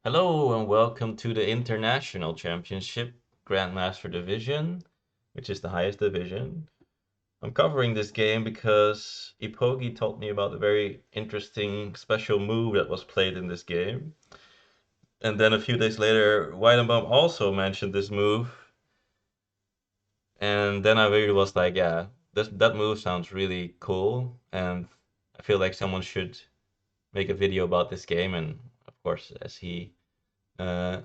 Hello and welcome to the International Championship Grandmaster Division, which is the highest division. I'm covering this game because Ipogi told me about a very interesting special move that was played in this game. And then a few days later, Weidenbaum also mentioned this move. And then I really was like, yeah, that move sounds really cool. And I feel like someone should make a video about this game. And of course, as he uh,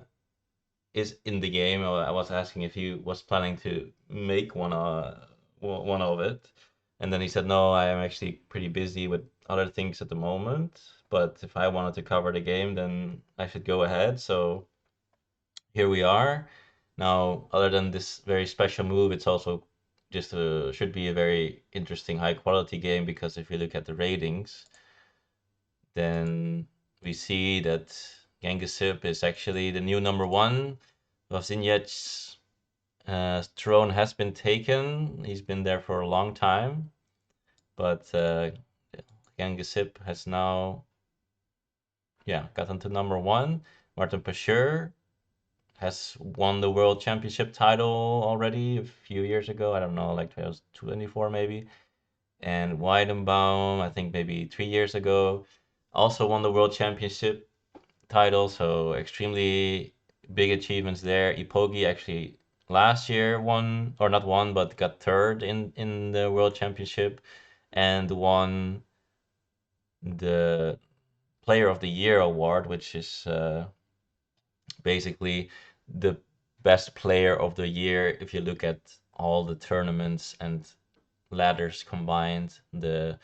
is in the game. I was asking if he was planning to make one of it, and then he said, "No, I am actually pretty busy with other things at the moment. But if I wanted to cover the game, then I should go ahead." So here we are. Now, other than this very special move, it's also just should be a very interesting, high quality game because if you look at the ratings, then we see that Genghis is actually the new number one. Vavzinjec's throne has been taken. He's been there for a long time, but Genghis has now, yeah, gotten to number one. Martin Pashur has won the world championship title already a few years ago. I don't know, like 2024 maybe. And Weidenbaum, I think maybe 3 years ago, also won the world championship title, so extremely big achievements there. Ipogi actually last year won, or not won, but got third in the World Championship and won the Player of the Year award, which is basically the best player of the year if you look at all the tournaments and ladders combined. The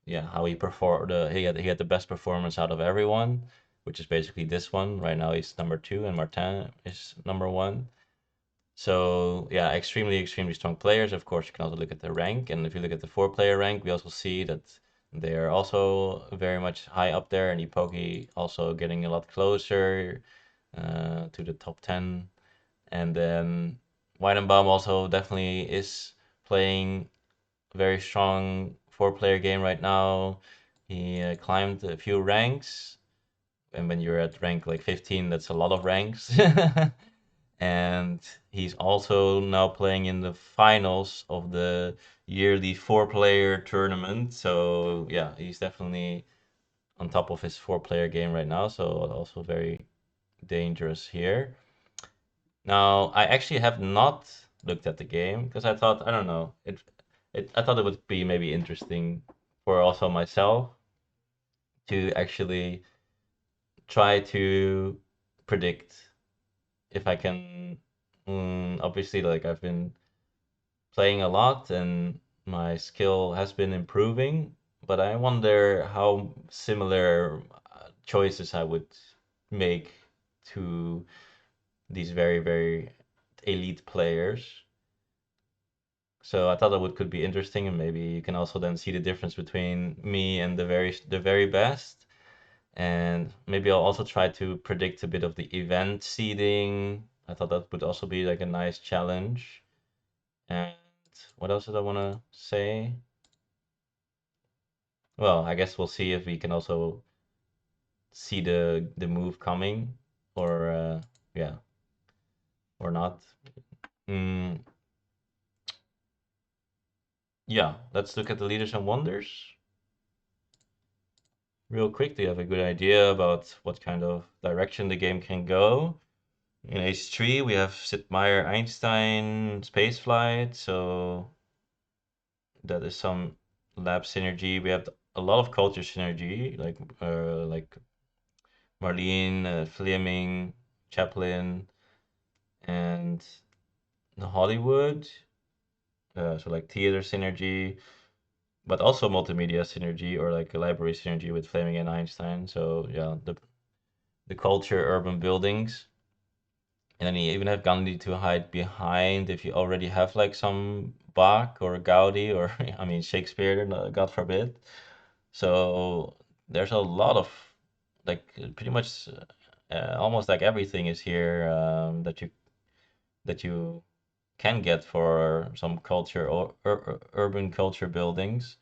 Yeah, how he performed, he had the best performance out of everyone, which is basically this one. Right now he's number two and Martin is number one. So yeah, extremely strong players. Of course, you can also look at the rank, and if you look at the four-player rank, we also see that they are also very much high up there, and Ipoki also getting a lot closer to the top 10. And then Weidenbaum also definitely is playing very strong four-player game right now. He climbed a few ranks, and when you're at rank like 15, that's a lot of ranks. And he's also now playing in the finals of the yearly four-player tournament. So yeah, he's definitely on top of his four-player game right now. So also very dangerous here. Now, I actually have not looked at the game because I thought, I don't know, I thought it would be maybe interesting for also myself to actually try to predict if I can. Obviously, like I've been playing a lot and my skill has been improving, but I wonder how similar choices I would make to these very elite players. So I thought that would could be interesting, and maybe you can also then see the difference between me and the very best. And maybe I'll also try to predict a bit of the event seeding. I thought that would also be like a nice challenge. And what else did I want to say? Well, I guess we'll see if we can also see the move coming, or yeah, or not. Mm, yeah, let's look at the leaders and wonders real quick. Do you have a good idea about what kind of direction the game can go? In H3, we have Sid Meier Einstein spaceflight, so that is some lab synergy. We have a lot of culture synergy, like Marlene, Fleming, Chaplin, and the Hollywood. So like theater synergy, but also multimedia synergy or like a library synergy with Fleming and Einstein. So yeah, the culture, urban buildings. And then you even have Gandhi to hide behind if you already have like some Bach or Gaudi or I mean Shakespeare, God forbid. So there's a lot of like pretty much almost like everything is here that you can get for some culture or urban culture buildings.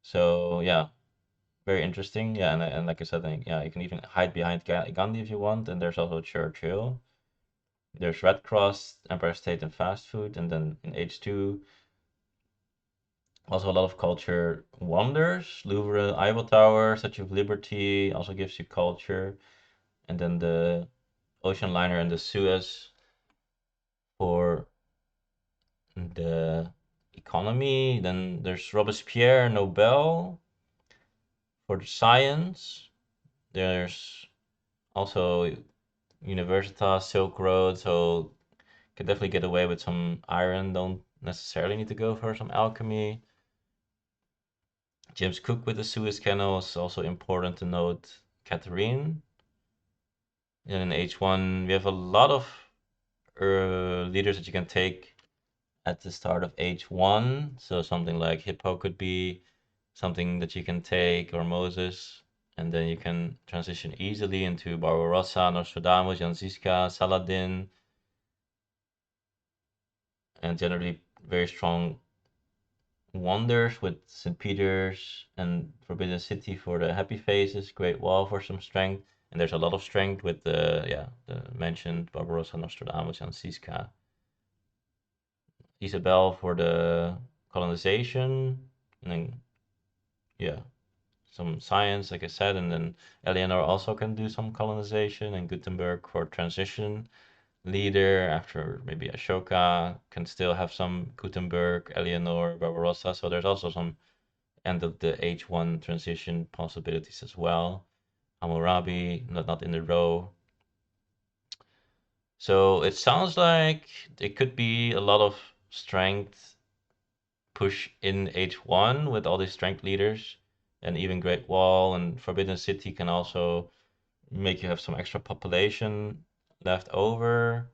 So yeah, very interesting. Yeah, and like I said, I think, yeah, you can even hide behind Gandhi if you want. And there's also Churchill. There's Red Cross, Empire State, and fast food. And then in H2, also a lot of culture wonders. Louvre, Eiffel Tower, Statue of Liberty also gives you culture. And then the ocean liner and the Suez for the economy. Then there's Robespierre, Nobel for the science. There's also Universitas, Silk Road, so can definitely get away with some iron. Don't necessarily need to go for some alchemy. James Cook with the Suez Canal is also important to note. Catherine. And in H1, we have a lot of leaders that you can take at the start of H1. So something like Hippo could be something that you can take, or Moses. And then you can transition easily into Barbarossa, Nostradamus, Jan Ziska, Saladin, and generally very strong wonders with St. Peter's and Forbidden City for the happy faces, Great Wall for some strength. And there's a lot of strength with the mentioned Barbarossa, Nostradamus, and Siska. Isabel for the colonization, and then yeah, some science, like I said, and then Eleanor also can do some colonization, and Gutenberg for transition leader after maybe Ashoka can still have some Gutenberg, Eleanor, Barbarossa. So there's also some end of the H1 transition possibilities as well. Hammurabi, not in the row. So it sounds like it could be a lot of strength push in H1 with all these strength leaders, and even Great Wall and Forbidden City can also make you have some extra population left over.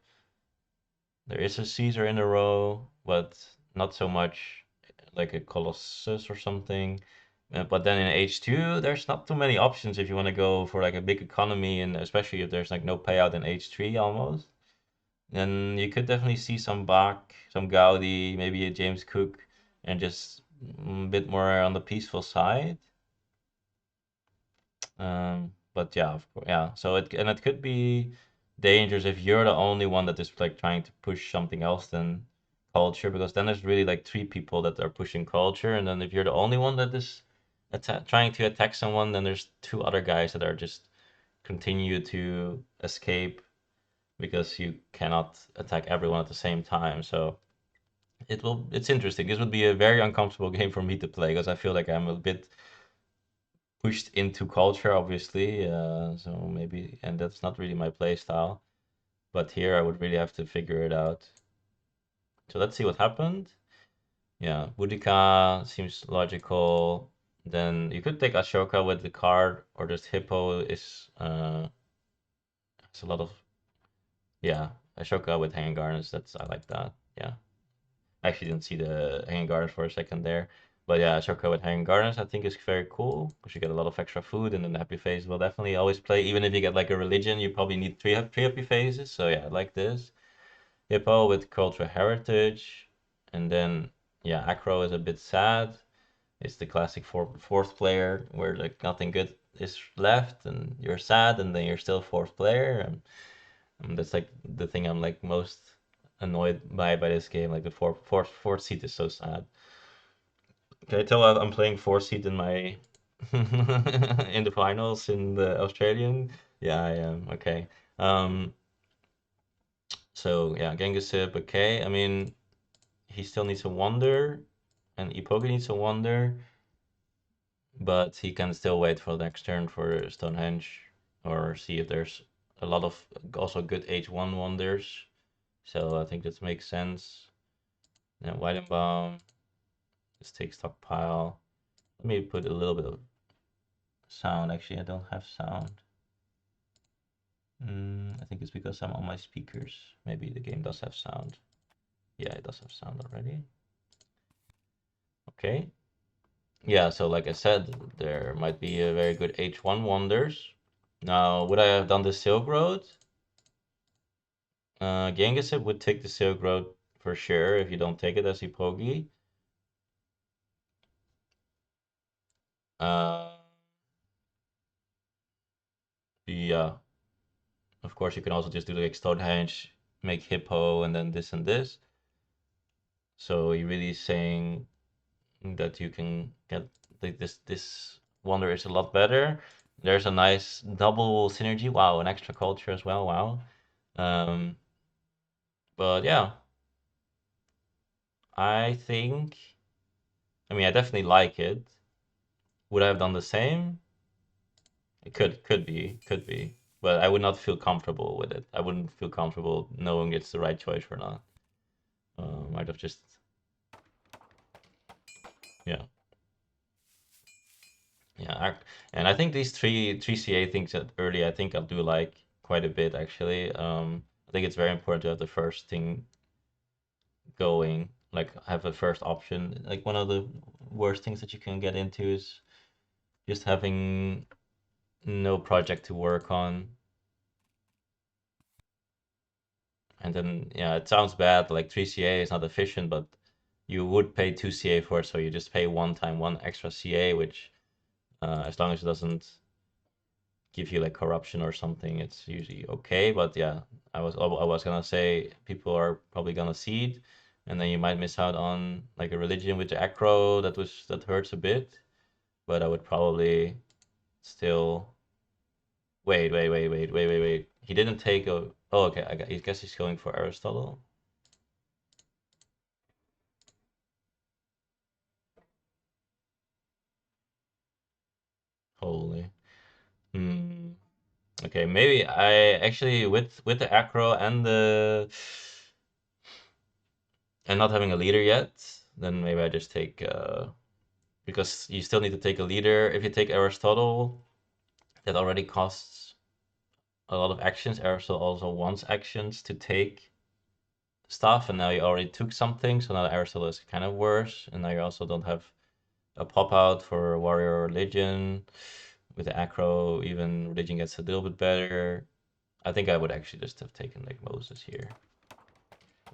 There is a Caesar in a row, but not so much like a Colossus or something. But then in H2, there's not too many options if you want to go for like a big economy, and especially if there's like no payout in H3 almost. Then you could definitely see some Bach, some Gaudi, maybe a James Cook, and just a bit more on the peaceful side. But yeah, of course, yeah. So it could be dangerous if you're the only one that is like trying to push something else than culture, because then there's really like three people that are pushing culture, and then if you're the only one that is trying to attack someone, then there's two other guys that are just continue to escape because you cannot attack everyone at the same time. So it's interesting. This would be a very uncomfortable game for me to play because I feel like I'm a bit pushed into culture, obviously. So maybe, and that's not really my play style. But here I would really have to figure it out. So let's see what happened. Yeah, Boudica seems logical. Then you could take Ashoka with the card, or just Hippo is it's a lot of, yeah, Ashoka with Hanging Gardens. That's, I like that. Yeah. I actually didn't see the Hanging Gardens for a second there. But yeah, Ashoka with Hanging Gardens I think is very cool because you get a lot of extra food, and then the happy face will definitely always play. Even if you get like a religion, you probably need three happy faces. So yeah, I like this. Hippo with cultural heritage. And then yeah, Acro is a bit sad. It's the classic fourth player where like nothing good is left and you're sad, and then you're still fourth player. And that's like the thing I'm like most annoyed by this game. Like the fourth seat is so sad. Can I tell I'm playing fourth seat in my in the finals in the Australian? Yeah, I am. Okay. Um, so yeah, Genghis-Sip, okay. I mean, he still needs a wonder, and Ipoga needs a wonder, but he can still wait for the next turn for Stonehenge, or see if there's a lot of also good H1 wonders. So I think that makes sense. Then Weidenbaum, let's take stockpile. Let me put a little bit of sound. Actually, I don't have sound. I think it's because I'm on my speakers. Maybe the game does have sound. Yeah, it does have sound already. Okay. Yeah, so like I said, there might be a very good H1 wonders. Now, would I have done the Silk Road? Genghis would take the Silk Road for sure if you don't take it as Hippogi. Uh, yeah, of course you can also just do like Stonehenge, make hippo, and then this and this. So you're really saying that you can get like this wonder is a lot better. There's a nice double synergy. Wow, an extra culture as well. Wow. Um, but yeah, I think I mean I definitely like it. Would I have done the same? It could be, but I would not feel comfortable with it. I wouldn't feel comfortable knowing it's the right choice or not. Might have just yeah. Yeah, and I think these three CA things that early, I think I'll do like quite a bit actually. I think it's very important to have the first thing going, like have a first option. Like one of the worst things that you can get into is just having no project to work on, and then yeah, it sounds bad. Like three CA is not efficient, but you would pay two CA for it, so you just pay one time one extra CA, which as long as it doesn't give you like corruption or something, it's usually okay. But yeah, I was gonna say people are probably gonna seed, and then you might miss out on like a religion with the acro that hurts a bit. But I would probably still wait. He didn't take a. Oh, okay. I guess he's going for Aristotle. Holy. Hmm. Okay, maybe I actually with the acro and not having a leader yet, then maybe I just take because you still need to take a leader. If you take Aristotle, that already costs a lot of actions. Aristotle also wants actions to take stuff, and now you already took something, so now Aristotle is kind of worse, and now you also don't have a pop out for warrior religion. With the acro, even religion gets a little bit better. I think I would actually just have taken like Moses here.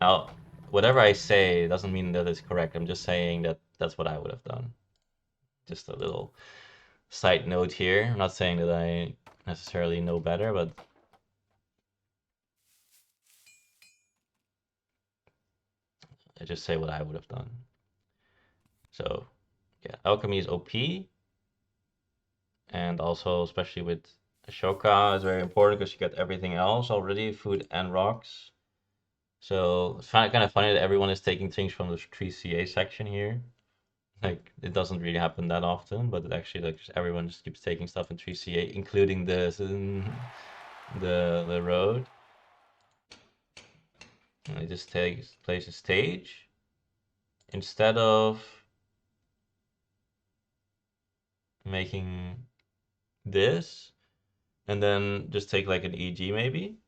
Now, whatever I say doesn't mean that it's correct. I'm just saying that that's what I would have done. Just a little side note here. I'm not saying that I necessarily know better, but I just say what I would have done. So, yeah, alchemy is OP, and also especially with Ashoka is very important because you get everything else already, food and rocks. So it's kind of funny that everyone is taking things from the 3CA section here. Like it doesn't really happen that often, but it actually like just everyone just keeps taking stuff in 3CA, including the road. And it just takes place a stage instead of making this and then just take like an EG maybe.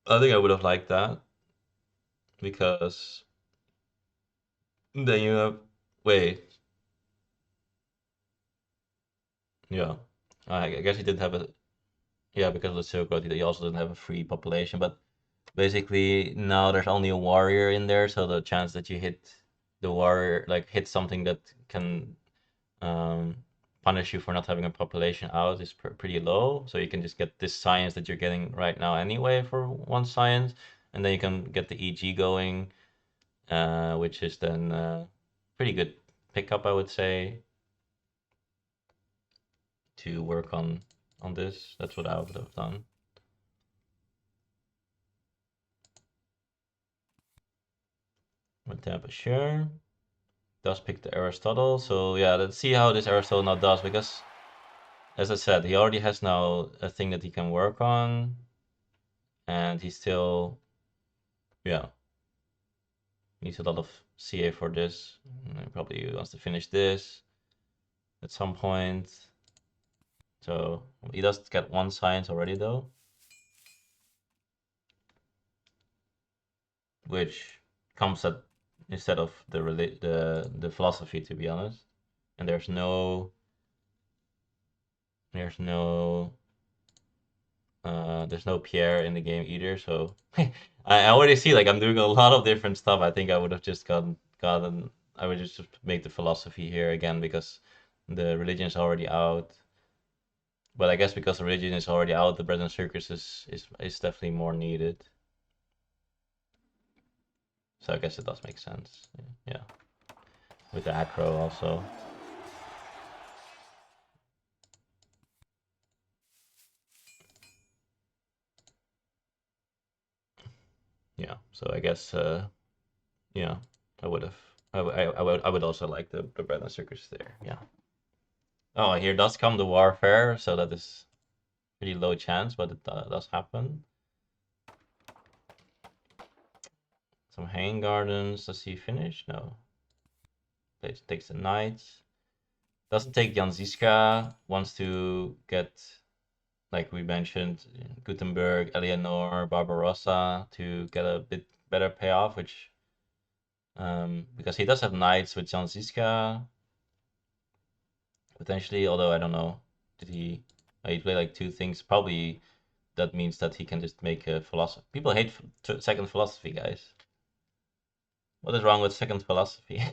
I think I would have liked that because then you have wait, yeah. I guess he didn't have a yeah because of the Silk Road. He also didn't have a free population, but basically now there's only a warrior in there, so the chance that you hit the warrior like hit something that can um, punish you for not having a population out is pretty low. So you can just get this science that you're getting right now anyway for one science, and then you can get the EG going, which is then pretty good pickup, I would say, to work on this. That's what I would have done. With Tampa, sure. Does pick the Aristotle. So yeah, let's see how this Aristotle now does because as I said, he already has now a thing that he can work on, and he still, yeah, needs a lot of CA for this. And probably wants to finish this at some point. So he does get one science already though, which comes at instead of the philosophy, to be honest. And there's no Pierre in the game either, so I already see like I'm doing a lot of different stuff. I think I would have just gotten I would just make the philosophy here again because the religion is already out. But I guess because Origin is already out, the Bread and Circus is definitely more needed. So I guess it does make sense. Yeah. With the acro also. Yeah. So I guess yeah, I would have I would also like the Bread and Circus there. Yeah. Oh, here does come the Warfare, so that is pretty low chance, but it does happen. Some Hanging Gardens. Does he finish? No. Takes the Knights. Doesn't take Jan Ziska. Wants to get, like we mentioned, Gutenberg, Eleanor, Barbarossa to get a bit better payoff, which because he does have Knights with Jan Ziska potentially, although I don't know. Did he? He played like two things. Probably that means that he can just make a philosophy. People hate second philosophy, guys. What is wrong with second philosophy?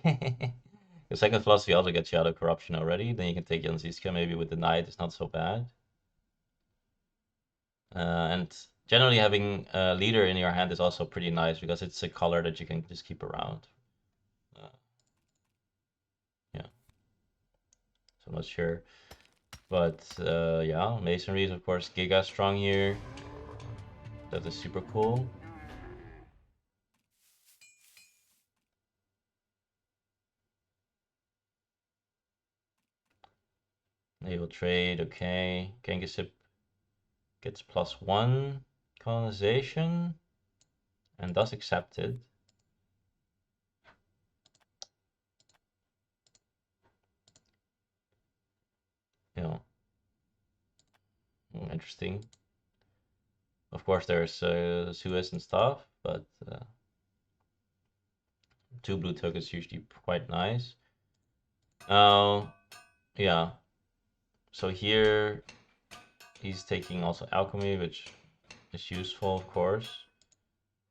The second philosophy also gets you out of corruption already. Then you can take Jan Ziska maybe with the knight. It's not so bad. And generally having a leader in your hand is also pretty nice because it's a color that you can just keep around. Uh, yeah, so I'm not sure. But yeah, Masonry is of course Giga strong here. That is super cool. Naval trade, okay. Genghis gets +1 colonization and does accept it. You know, interesting. Of course, there's Suez and stuff, but 2 blue tokens usually quite nice. Yeah. So here he's taking also alchemy, which is useful, of course.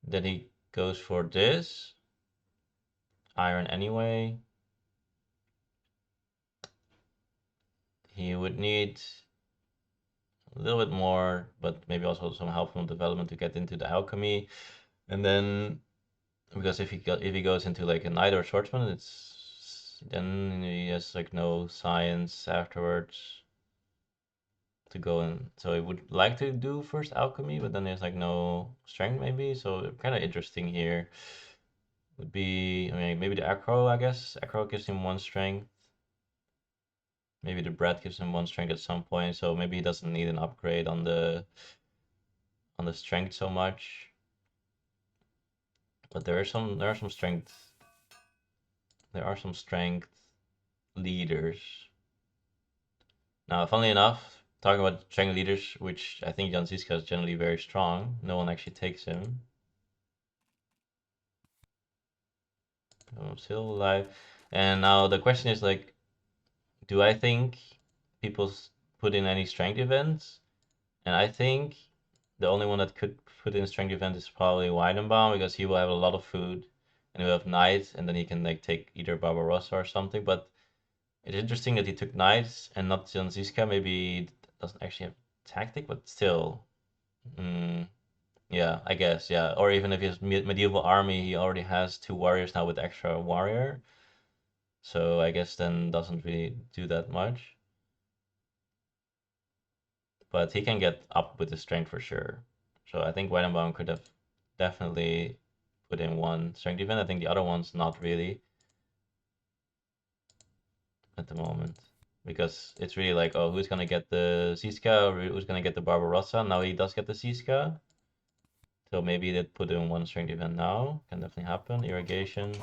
Then he goes for this iron anyway. He would need a little bit more, but maybe also some help from development to get into the alchemy. And then because if he goes into like a knight or swordsman, it's then he has like no science afterwards to go in. So he would like to do first alchemy, but then there's like no strength maybe. So kind of interesting here would be, I mean, maybe the acro, I guess. Acro gives him 1 strength. Maybe the bread gives him 1 strength at some point. So maybe he doesn't need an upgrade on the strength so much. But there are some strength. There are some strength leaders. Now, funnily enough, talking about strength leaders, which I think Jan Ziska is generally very strong. No one actually takes him. I'm still alive. And now the question is like, do I think people put in any strength events? And I think the only one that could put in strength event is probably Weidenbaum because he will have a lot of food and he will have knights and then he can like take either Barbarossa or something. But it's interesting that he took knights and not Jan Ziska. Maybe he doesn't actually have tactic, but still. Mm, yeah, I guess, yeah. Or even if his medieval army, he already has 2 warriors now with extra warrior. So I guess then doesn't really do that much. But he can get up with the strength for sure. So I think Weidenbaum could have definitely put in 1 strength event. I think the other one's not really at the moment. Because it's really like, oh, who's gonna get the Ziska or who's gonna get the Barbarossa? Now he does get the Ziska. So maybe they put in 1 strength event now. Can definitely happen. Irrigation.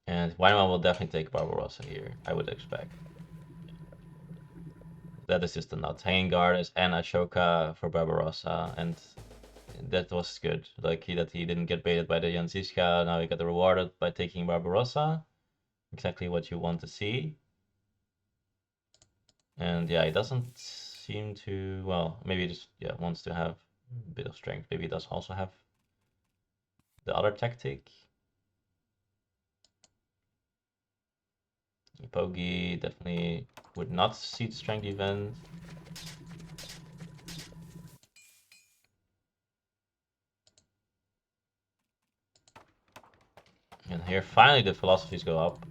And Weidemann will definitely take Barbarossa here, I would expect. That is just a nut. Hanging Gardens and Ashoka for Barbarossa, and that was good. Like that he didn't get baited by the Jan Ziska. Now he got rewarded by taking Barbarossa. Exactly what you want to see. And yeah, he doesn't seem to. Well, maybe he just wants to have a bit of strength. Maybe he does also have the other tactic. Pogi definitely would not see the strength event. And here finally the philosophies go up.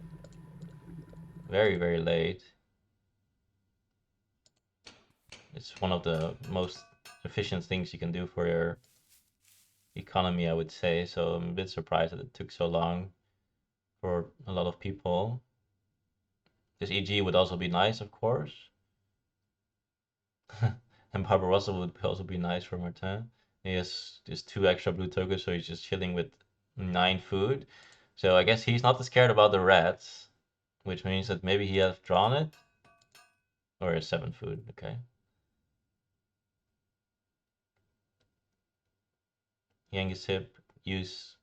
Very, very late. It's one of the most efficient things you can do for your economy, I would say. So I'm a bit surprised that it took so long for a lot of people. This EG would also be nice, of course. And Barbarossa would also be nice for Martin. He has just 2 extra blue tokens, so he's just chilling with 9 food. So I guess he's not scared about the rats, which means that maybe he has drawn it. Or 7 food, okay. Yangisip use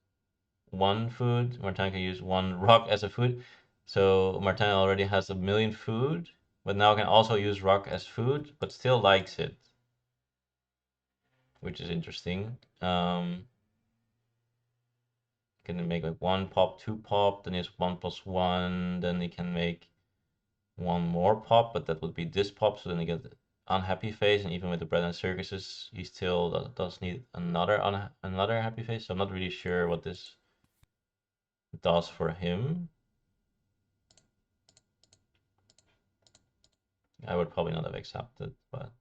1 food. Martin can use 1 rock as a food. So Martin already has 1,000,000 food, but now can also use rock as food, but still likes it, which is interesting. Can make like 1 pop, 2 pop, then it's 1+1, then he can make 1 more pop, but that would be this pop, so then he get unhappy face, and even with the bread and circuses, he still does need another happy face. So I'm not really sure what this does for him. I would probably not have accepted, but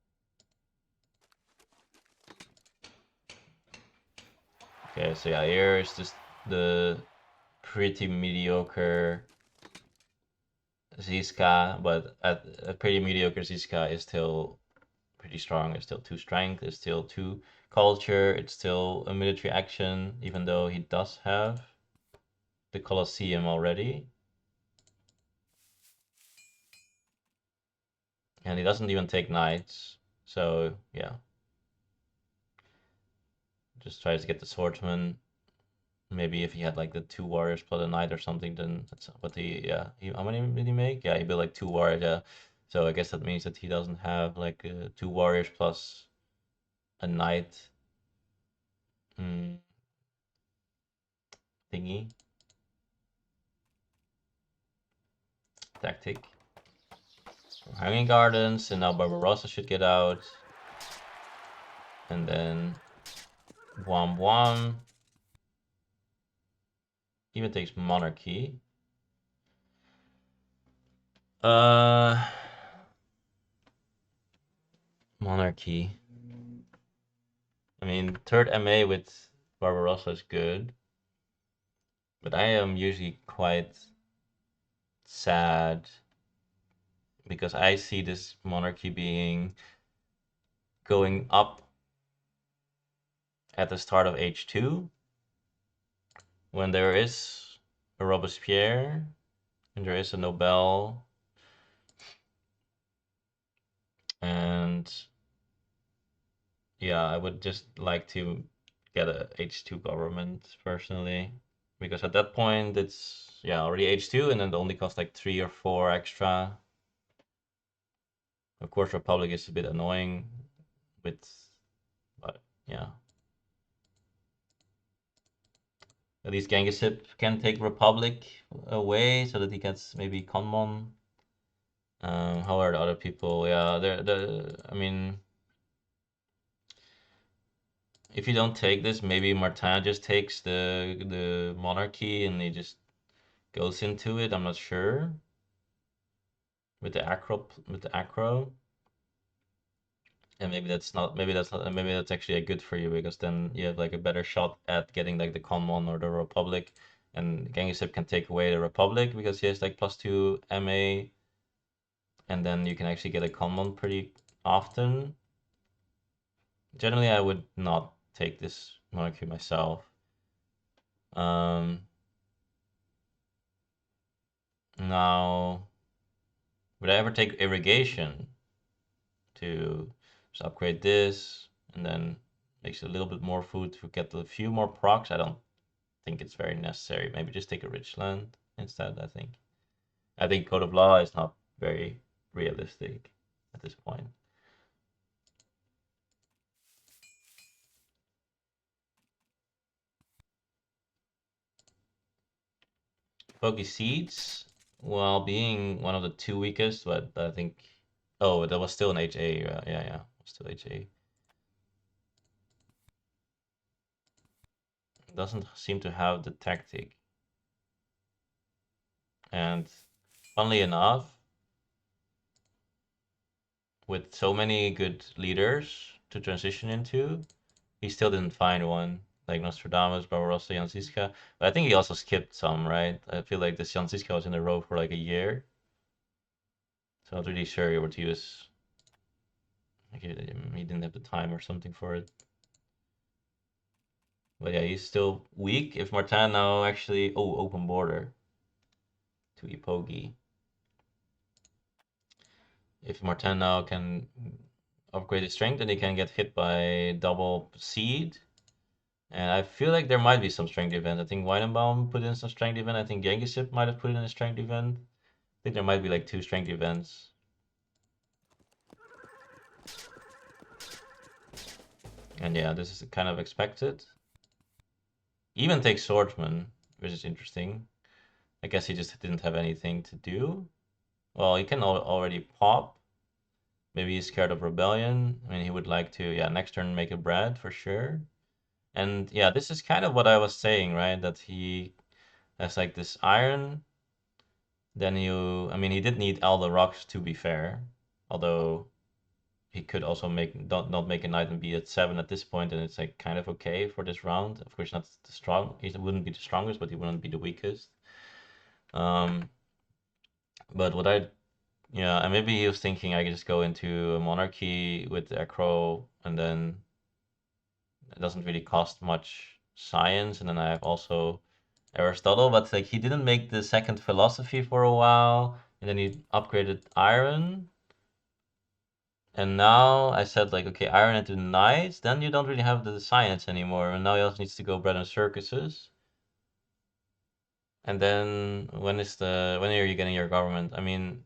okay. So yeah, here is just the pretty mediocre Ziska, but at a pretty mediocre Ziska is still pretty strong. It's still 2 strength, it's still 2 culture, it's still a military action, even though he does have the Colosseum already. And he doesn't even take knights. So yeah. Just tries to get the swordsman. Maybe if he had like the 2 warriors plus a knight or something, then that's what how many did he make? Yeah, he built like 2 warriors, yeah. So I guess that means that he doesn't have like 2 warriors plus a knight thingy tactic. Hanging Gardens, and now Barbarossa should get out. And then Wom Wom. Even takes Monarchy. Monarchy. I mean, third MA with Barbarossa is good. But I am usually quite sad because I see this monarchy being going up at the start of H2 when there is a Robespierre and there is a Nobel and yeah, I would just like to get a H2 government personally because at that point it's yeah already H2 and then it only costs like 3 or 4 extra. Of course, Republic is a bit annoying with, but yeah. At least Genghis can take Republic away so that he gets maybe Conmon. How are the other people? Yeah, I mean, if you don't take this, maybe Martin just takes the monarchy and he just goes into it. I'm not sure with the acro. And maybe that's actually a good for you because then you have like a better shot at getting like the Conmon or the Republic. And Genghis can take away the Republic because he has like +2 MA, and then you can actually get a Conmon pretty often. Generally, I would not take this monarchy myself. Now, would I ever take irrigation to just upgrade this and then makes a little bit more food to get a few more procs? I don't think it's very necessary. Maybe just take a rich land instead, I think. I think Code of Law is not very realistic at this point. Poke Seeds. Well, being one of the two weakest, but I think. Oh, that was still an HA. Yeah, yeah, still HA. Doesn't seem to have the tactic. And funnily enough, with so many good leaders to transition into, he still didn't find one. Like Nostradamus, Barbarossa, Janziska. But I think he also skipped some, right? I feel like this Janziska was in a row for like a year. So I'm not really sure what he was. Like he didn't have the time or something for it. But yeah, he's still weak. If Martin now actually. Oh, open border to Ipogi. If Martin now can upgrade his strength, then he can get hit by double seed. And I feel like there might be some strength event. I think Weidenbaum put in some strength event. I think Gengisip might have put in a strength event. I think there might be like two strength events. And yeah, this is kind of expected. Even takes Swordsman, which is interesting. I guess he just didn't have anything to do. Well, he can already pop. Maybe he's scared of rebellion. I mean, he would like to, yeah, next turn make a bread for sure. And yeah, this is kind of what I was saying, right? That he has like this iron. Then I mean, he did need all the rocks to be fair. Although he could also make not make a knight and be at 7 at this point, and it's like kind of okay for this round. Of course, not the strong. He wouldn't be the strongest, but he wouldn't be the weakest. Um, but what I Yeah, and maybe he was thinking I could just go into a monarchy with the acro, and then it doesn't really cost much science, and then I have also Aristotle, but like he didn't make the second philosophy for a while, and then he upgraded iron, and now I said like okay, iron into knights, then you don't really have the science anymore, and now he also needs to go bread and circuses. And then when are you getting your government? I mean,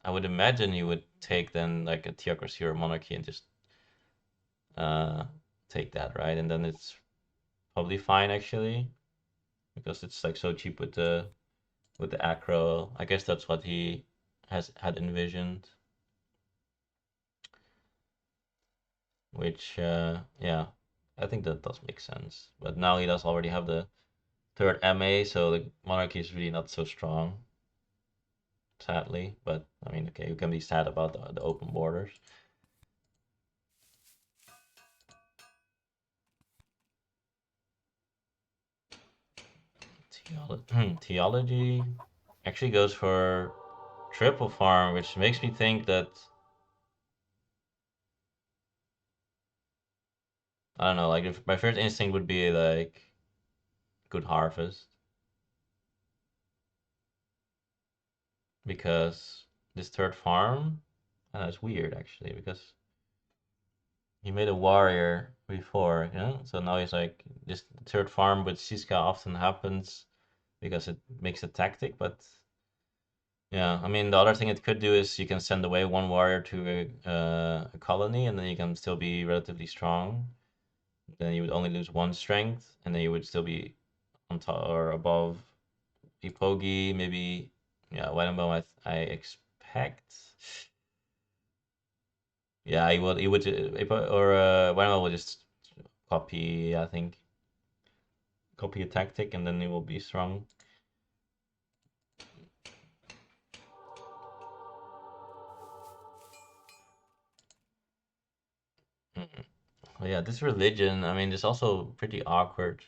I would imagine you would take then like a theocracy or a monarchy and just uh, take that, right? And then it's probably fine actually because it's like so cheap with the acro. I guess that's what he has had envisioned, which yeah, I think that does make sense. But now he does already have the third MA, so the monarchy is really not so strong, sadly. But I mean, okay, you can be sad about the open borders. Theology actually goes for triple farm, which makes me think that I don't know. Like, if my first instinct would be like good harvest because this third farm, it's weird actually because he made a warrior before, you know. So now he's like this third farm with Siska often happens because it makes a tactic. But yeah, I mean the other thing it could do is you can send away one warrior to a colony, and then you can still be relatively strong. Then you would only lose one strength, and then you would still be on top or above Ipogi, maybe. Yeah, Weidenbaum, I expect. Yeah, he would, or Weidenbaum will just copy, I think, copy a tactic, and then he will be strong. Mm. Yeah, this religion, I mean, it's also pretty awkward.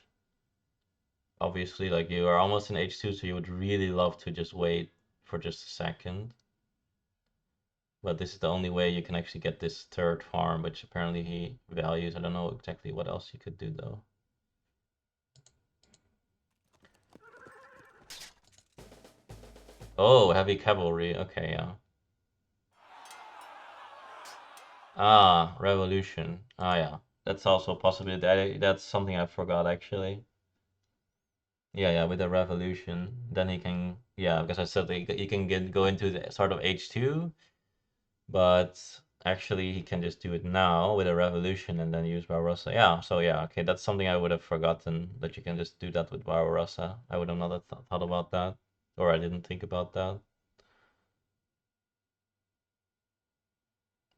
Obviously, like you are almost in H2, so you would really love to just wait for just a second. But this is the only way you can actually get this third farm, which apparently he values. I don't know exactly what else he could do though. Oh, heavy cavalry. Okay, yeah. Ah, revolution. Ah, yeah. That's also a possibility. That's something I forgot actually. Yeah, yeah, with the revolution, then he can, yeah, because I said he can go into the sort of H2, but actually he can just do it now with a revolution and then use Barbarossa. Yeah, so yeah, okay, that's something I would have forgotten that you can just do that with Barbarossa. I would have not thought about that. or I didn't think about that.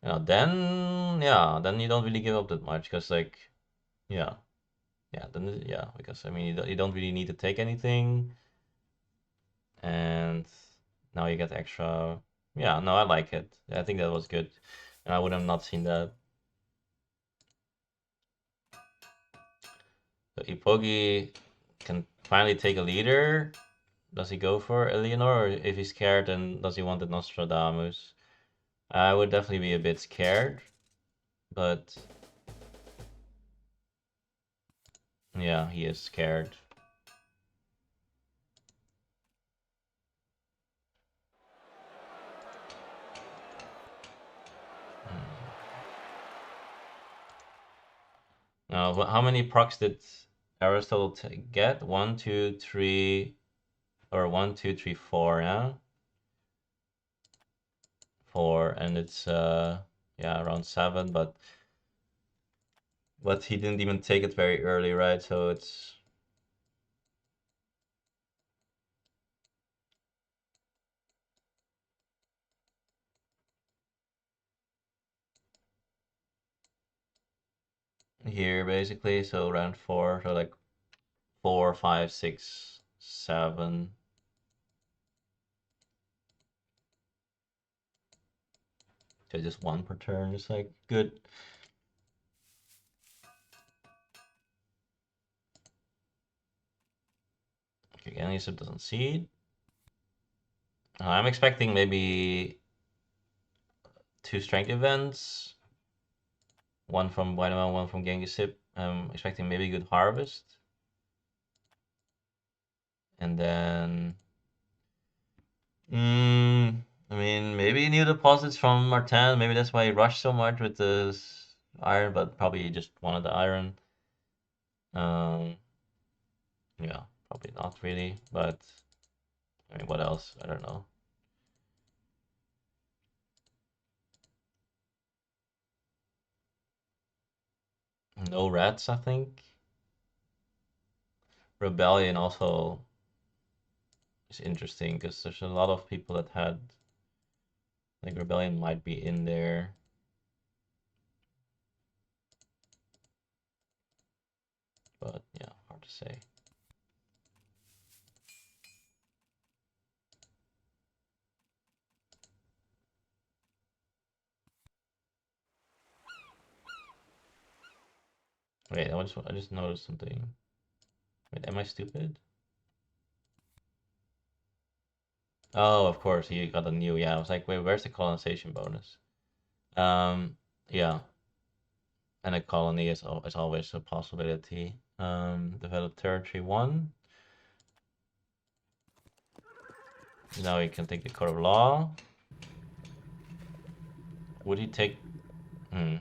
Then you don't really give up that much because like yeah, yeah, because I mean you don't really need to take anything, and now you get extra. Yeah, no, I like it. I think that was good, and I would have not seen that. So Ipogi can finally take a leader. Does he go for Eleanor, or if he's scared, then does he want the Nostradamus? I would definitely be a bit scared, but yeah, he is scared. Now, how many procs did Aristotle get? One, two, three, or one, two, three, four, yeah? Four, and it's yeah, around seven, but he didn't even take it very early, right? So it's here basically, so around four, so like four, five, six, seven. So just one per turn is like good. Okay, Yusuf doesn't see it. I'm expecting maybe two strength events. One from Wynamo, one from Genghis. I'm expecting maybe good harvest. And then I mean maybe new deposits from Martin. Maybe that's why he rushed so much with the iron, but probably he just wanted the iron. Um yeah, probably not really, but I mean what else? I don't know. No rats, I think. Rebellion also is interesting because there's a lot of people that had like Rebellion might be in there, but yeah, hard to say. Wait, I just noticed something. Wait, am I stupid? Oh, of course, he got a new. Yeah, I was like, wait, where's the colonization bonus? Yeah, and a colony is always a possibility. Develop territory one. Now he can take the court of law. Would he take? Hmm.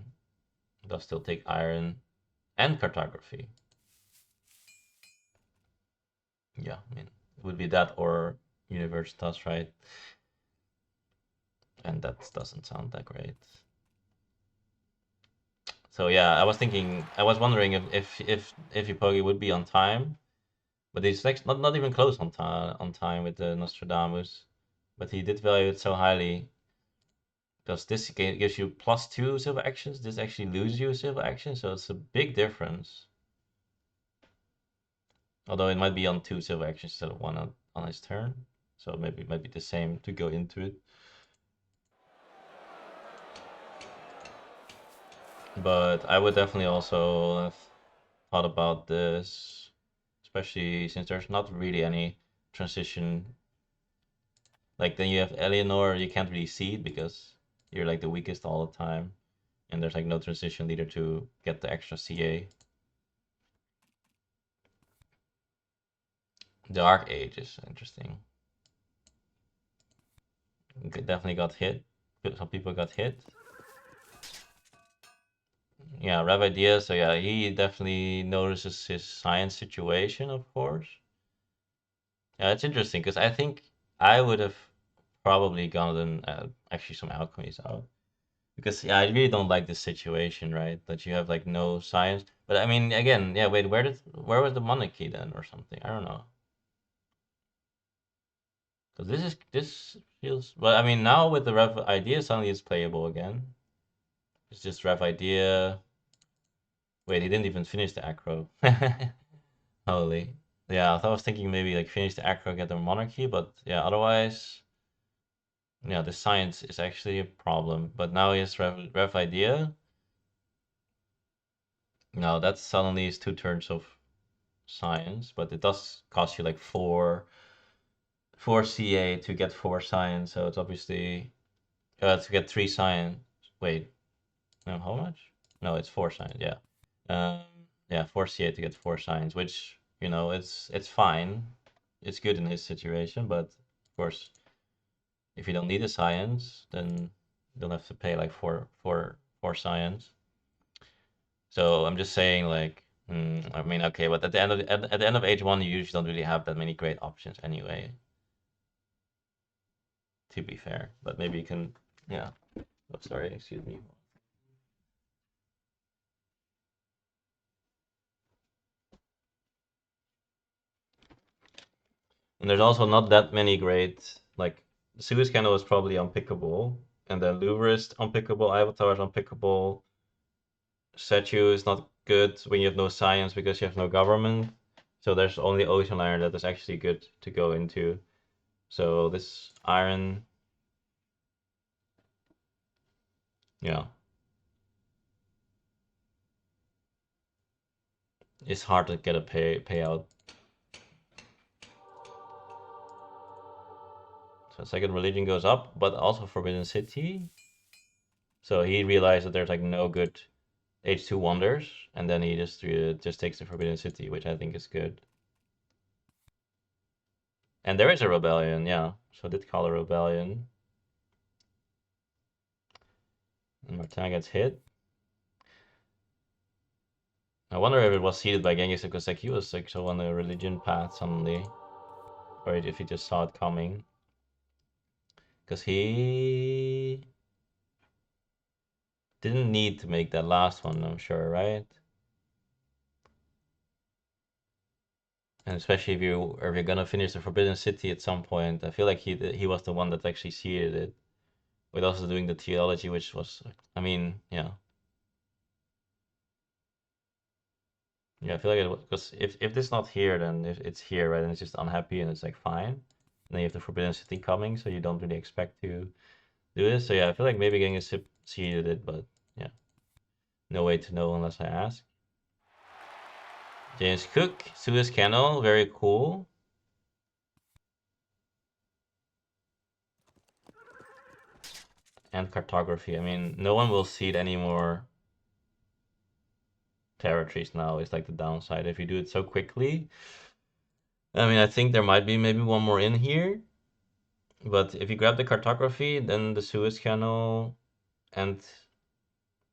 Does still take iron and cartography. Yeah, I mean, it would be that or Universitas, right? And that doesn't sound that great. So yeah, I was wondering if Hippogi would be on time, but he's like not even close on time with the Nostradamus. But he did value it so highly because this gives you +2 silver actions. This actually loses you silver actions, so it's a big difference. Although it might be on 2 silver actions instead of one on his turn, so maybe it might be the same to go into it. But I would definitely also have thought about this, especially since there's not really any transition. Like then you have Eleanor, you can't really see it because you're like the weakest all the time, and there's like no transition leader to get the extra CA. Dark Age is interesting. Definitely got hit. Some people got hit. Yeah, Rabbi Diaz. So yeah, he definitely notices his science situation, of course. Yeah, it's interesting because I think I would have probably gotten actually some alchemies out because yeah, I really don't like this situation, right? That you have like no science. But I mean, again, yeah. Wait, where was the monarchy then, or something? I don't know. So this feels, but I mean now with the Rev idea suddenly it's playable again. It's just Rev idea. Wait, he didn't even finish the acro. Holy. Yeah, I thought I was thinking maybe like finish the acro, get the monarchy, but yeah, otherwise, yeah, the science is actually a problem. But now he has Rev idea. Now that suddenly is 2 turns of science, but it does cost you like four CA to get 4 science, so it's obviously to get 3 science. Wait, no, how much? No, it's 4 science. Yeah, um, yeah, 4 CA to get 4 science, which it's fine. It's good in his situation, but of course, if you don't need a science, then you'll have to pay like four science. So I'm just saying, like, I mean, okay, but at the end of H1, you usually don't really have that many great options anyway. To be fair, but maybe you can, yeah. Oh, sorry, excuse me. And there's also not that many great, like, Suez Canal is probably unpickable, and then Louvre is unpickable, Eiffel Tower is unpickable, Statue is not good when you have no science because you have no government. So there's only Ocean Liner that is actually good to go into. So this iron, yeah, it's hard to get a payout. So second religion goes up, but also Forbidden City. So he realized that there's like no good H2 wonders, and then he just takes the Forbidden City, which I think is good. And there is a rebellion, yeah. So did call a rebellion. And Martin gets hit. I wonder if it was seeded by Genghis because like he was like so on the religion path suddenly, or if he just saw it coming. Because he didn't need to make that last one, I'm sure, right? And especially if you're gonna finish the Forbidden City at some point, I feel like he was the one that actually seeded it, with also doing the theology, which was, I mean, yeah, yeah. I feel like it was because if it's not here, then if it's here, right, and it's just unhappy and it's like fine. And then you have the Forbidden City coming, so you don't really expect to do this. So yeah, I feel like maybe getting a sip seeded it, but yeah, no way to know unless I ask. James Cook, Suez Canal, very cool. And cartography. I mean, no one will seed any more territories now. It's like the downside if you do it so quickly. I mean, I think there might be maybe one more in here, but if you grab the cartography, then the Suez Canal and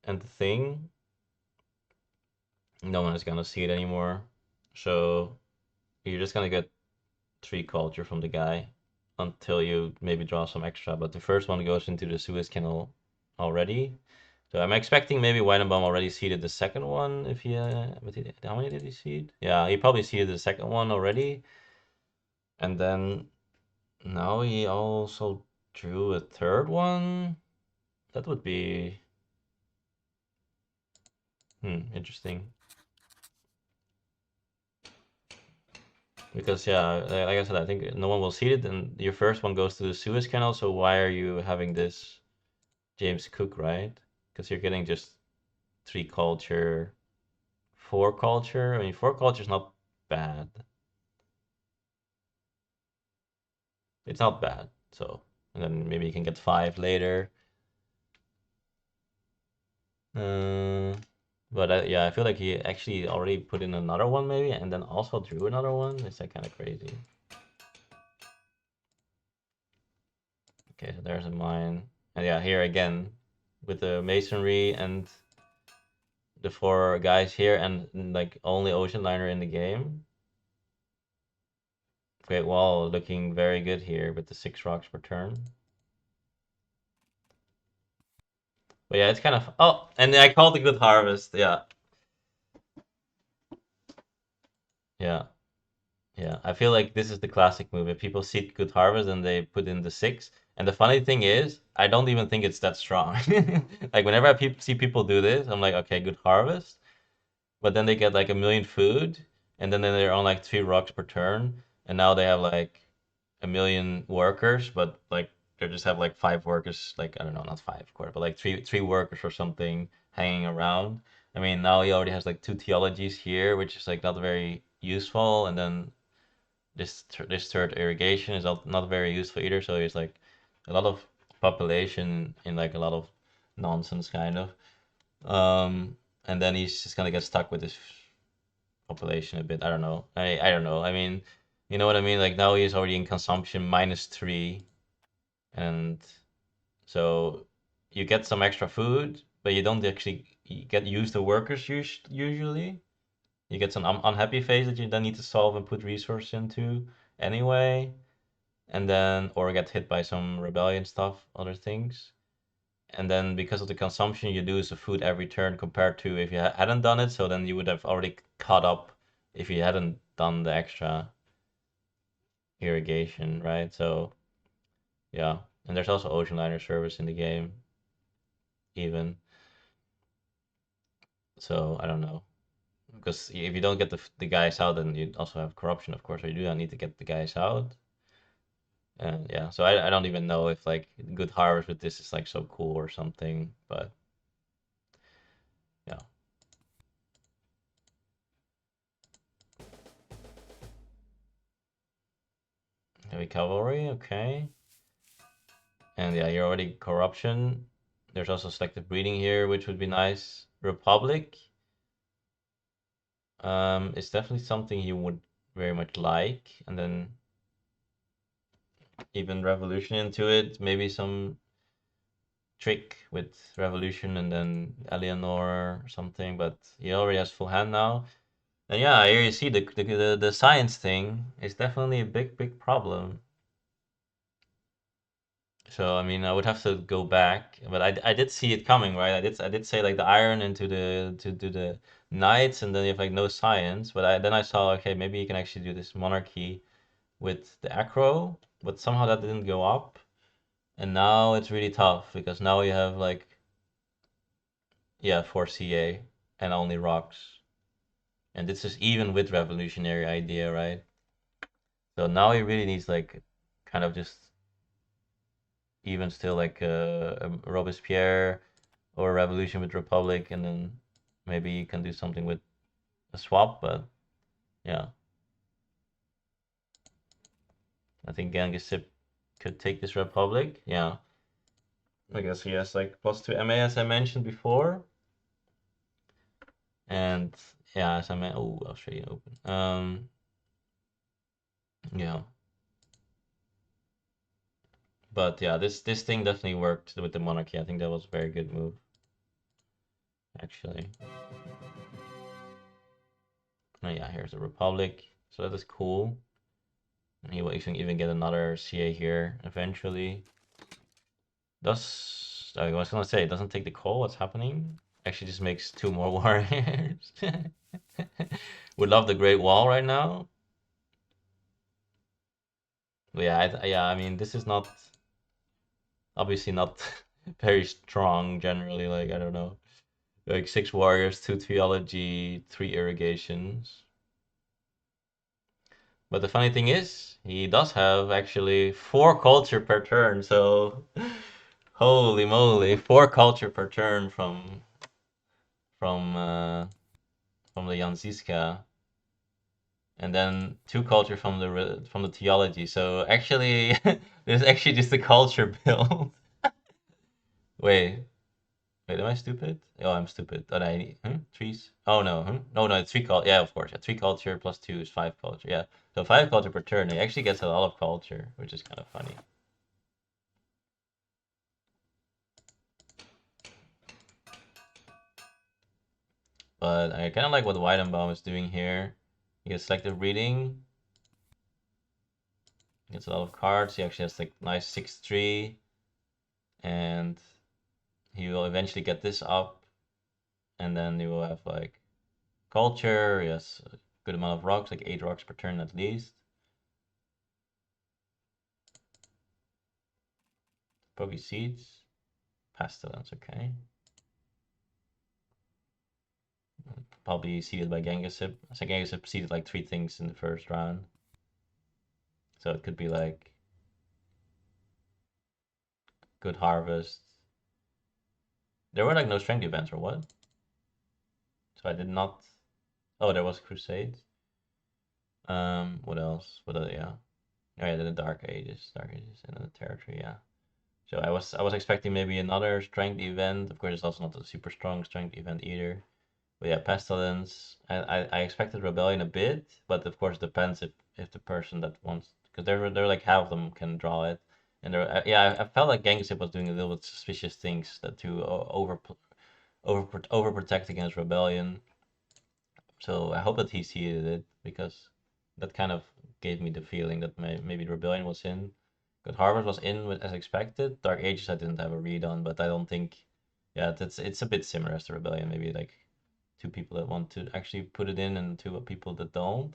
the thing, no one is gonna see it anymore. So you're just gonna get 3 culture from the guy until you maybe draw some extra. But the first one goes into the Suez Canal already. So I'm expecting maybe Weidenbaum already seeded the second one. If he, how many did he seed? Yeah, he probably seeded the second one already. And then now he also drew a third one. That would be interesting. Because yeah, like I said, I think no one will seed it, and your first one goes to the Suez Canal. So why are you having this James Cook, right? Because you're getting just 3 culture, 4 culture. I mean, 4 culture is not bad. It's not bad. So, and then maybe you can get 5 later. Uh, but yeah, I feel like he actually already put in another one maybe, and then also drew another one. It's like kind of crazy. Okay, so there's a mine. And yeah, here again with the masonry and the 4 guys here, and like only ocean liner in the game. Great Wall looking very good here with the 6 rocks per turn. But yeah, it's kind of, oh, and I called a good harvest. Yeah, yeah, Yeah, I feel like this is the classic move. If people seek good harvest and they put in the six. And the funny thing is, I don't even think it's that strong. Like whenever I see people do this, I'm like, okay, good harvest. But then they get like a million food, and then they're on like 3 rocks per turn, and now they have like a million workers, but like they just have like 5 workers, like I don't know, not five, of course, but like three workers or something hanging around. I mean, now he already has like 2 theologies here, which is like not very useful, and then this third irrigation is not very useful either. So it's like a lot of population in like a lot of nonsense kind of. And then he's just gonna get stuck with this population a bit. I don't know. I don't know. I mean, you know what I mean? Like now he's already in consumption -3, and so you get some extra food, but you don't actually get use the workers usually. You get some unhappy phase that you then need to solve and put resource into anyway, and then or get hit by some rebellion stuff, other things. And then because of the consumption, you lose the food every turn compared to if you hadn't done it. So then you would have already caught up if you hadn't done the extra irrigation, right? So yeah, and there's also ocean liner service in the game, even. So I don't know because if you don't get the guys out, then you also have corruption, of course. So you do not need to get the guys out. And yeah, so I don't even know if like good harvest with this is like so cool or something, but yeah. Heavy cavalry, okay. And yeah, you're already corruption. There's also selective breeding here, which would be nice. Republic, is definitely something you would very much like. And then even revolution into it, maybe some trick with revolution and then Eleanor or something. But he already has full hand now. And yeah, here you see the science thing is definitely a big problem. So I mean, I would have to go back, but I did see it coming, right? I did say like the iron into the knights, and then you have like no science. But then I saw okay, maybe you can actually do this monarchy with the acro, but somehow that didn't go up, and now it's really tough because now you have like yeah 4 CA and only rocks, and this is even with revolutionary idea, right? So now he really needs like kind of just even still like a Robespierre or a revolution with Republic, and then maybe you can do something with a swap. But yeah, I think Genghis Sip could take this Republic. Yeah, I guess he has like +2 MA as I mentioned before, and yeah, as I meant, oh, Australian Open. Yeah, but yeah, this thing definitely worked with the monarchy. I think that was a very good move, actually. Oh, yeah, here's the Republic, so that is cool. And he will even get another CA here eventually. Does I was gonna say it doesn't take the call. What's happening? Actually, just makes 2 more warriors. Would love the Great Wall right now. But yeah, yeah. I mean, this is not obviously not very strong generally. Like I don't know, like 6 warriors, 2 theology, 3 irrigations. But the funny thing is, he does have actually 4 culture per turn. So holy moly, 4 culture per turn from from the Janziska, and then 2 culture from the theology. So actually, there's actually just a culture build. wait, wait, am I stupid? Oh, I'm stupid. That I trees. Oh no, no, no, it's 3 culture. Yeah, of course, yeah, 3 culture +2 is 5 culture. Yeah, so 5 culture per turn. He actually gets a lot of culture, which is kind of funny. But I kind of like what Weidenbaum is doing here. He gets selective reading. Gets a lot of cards. He actually has like nice 6-3, and he will eventually get this up, and then you will have like culture, yes, good amount of rocks, like 8 rocks per turn at least. Poke Seeds, Pestilence, okay. Probably seeded by Gengasip. I think Gengasip seeded like 3 things in the first round. So it could be like Good Harvest. There were like no strength events or what? So I did not. Oh, there was Crusade. What else? What other? Yeah. Oh yeah, the Dark Ages, in the territory. Yeah. So I was expecting maybe another strength event. Of course, it's also not a super strong strength event either. But yeah, Pestilence. I expected Rebellion a bit, but of course it depends if the person that wants, because they're like half of them can draw it, and there yeah, I felt like Gangster was doing a little bit suspicious things that to overprotect against Rebellion. So I hope that he seeded it, because that kind of gave me the feeling that maybe Rebellion was in. Good Harvest was in as expected. Dark Ages I didn't have a read on, but I don't think. Yeah, it's a bit similar as the Rebellion. Maybe like 2 people that want to actually put it in and 2 people that don't.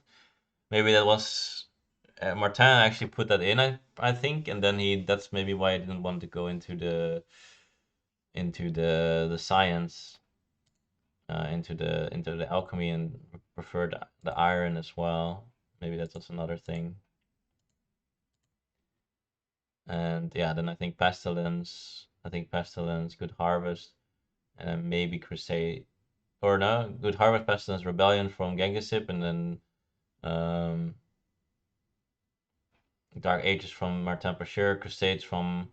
Maybe that was Martin actually put that in. I think, and then that's maybe why I didn't want to go into the science, into the alchemy, and preferred the iron as well. Maybe that's also another thing. And yeah, then I think Pestilence. Good Harvest, and then maybe Crusade. Or no, Good Harvest, Pestilence, Rebellion from Gengasip, and then Dark Ages from Martin Pacheur, Crusades from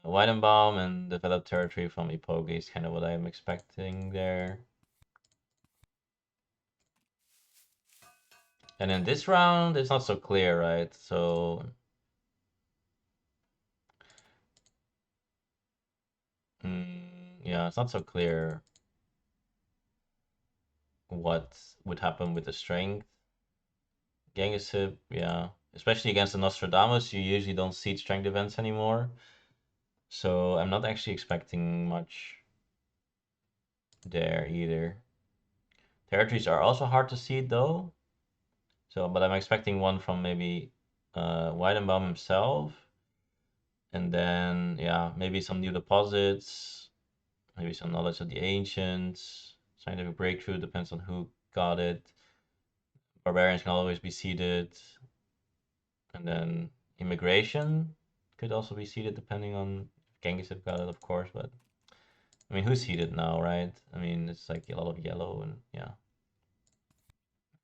Weidenbaum, and Developed Territory from Ipogi is kind of what I'm expecting there. And in this round, it's not so clear, right? So, yeah, it's not so clear what would happen with the strength. Genghis, yeah, especially against the Nostradamus, you usually don't see strength events anymore. So I'm not actually expecting much there either. Territories are also hard to seed though. So, but I'm expecting one from maybe Weidenbaum himself, and then yeah, maybe some new deposits, maybe some knowledge of the ancients. Scientific breakthrough depends on who got it. Barbarians can always be seeded, and then immigration could also be seeded depending on if Genghis have got it, of course. But I mean, who's seeded now, right? I mean, it's like a lot of yellow, and yeah,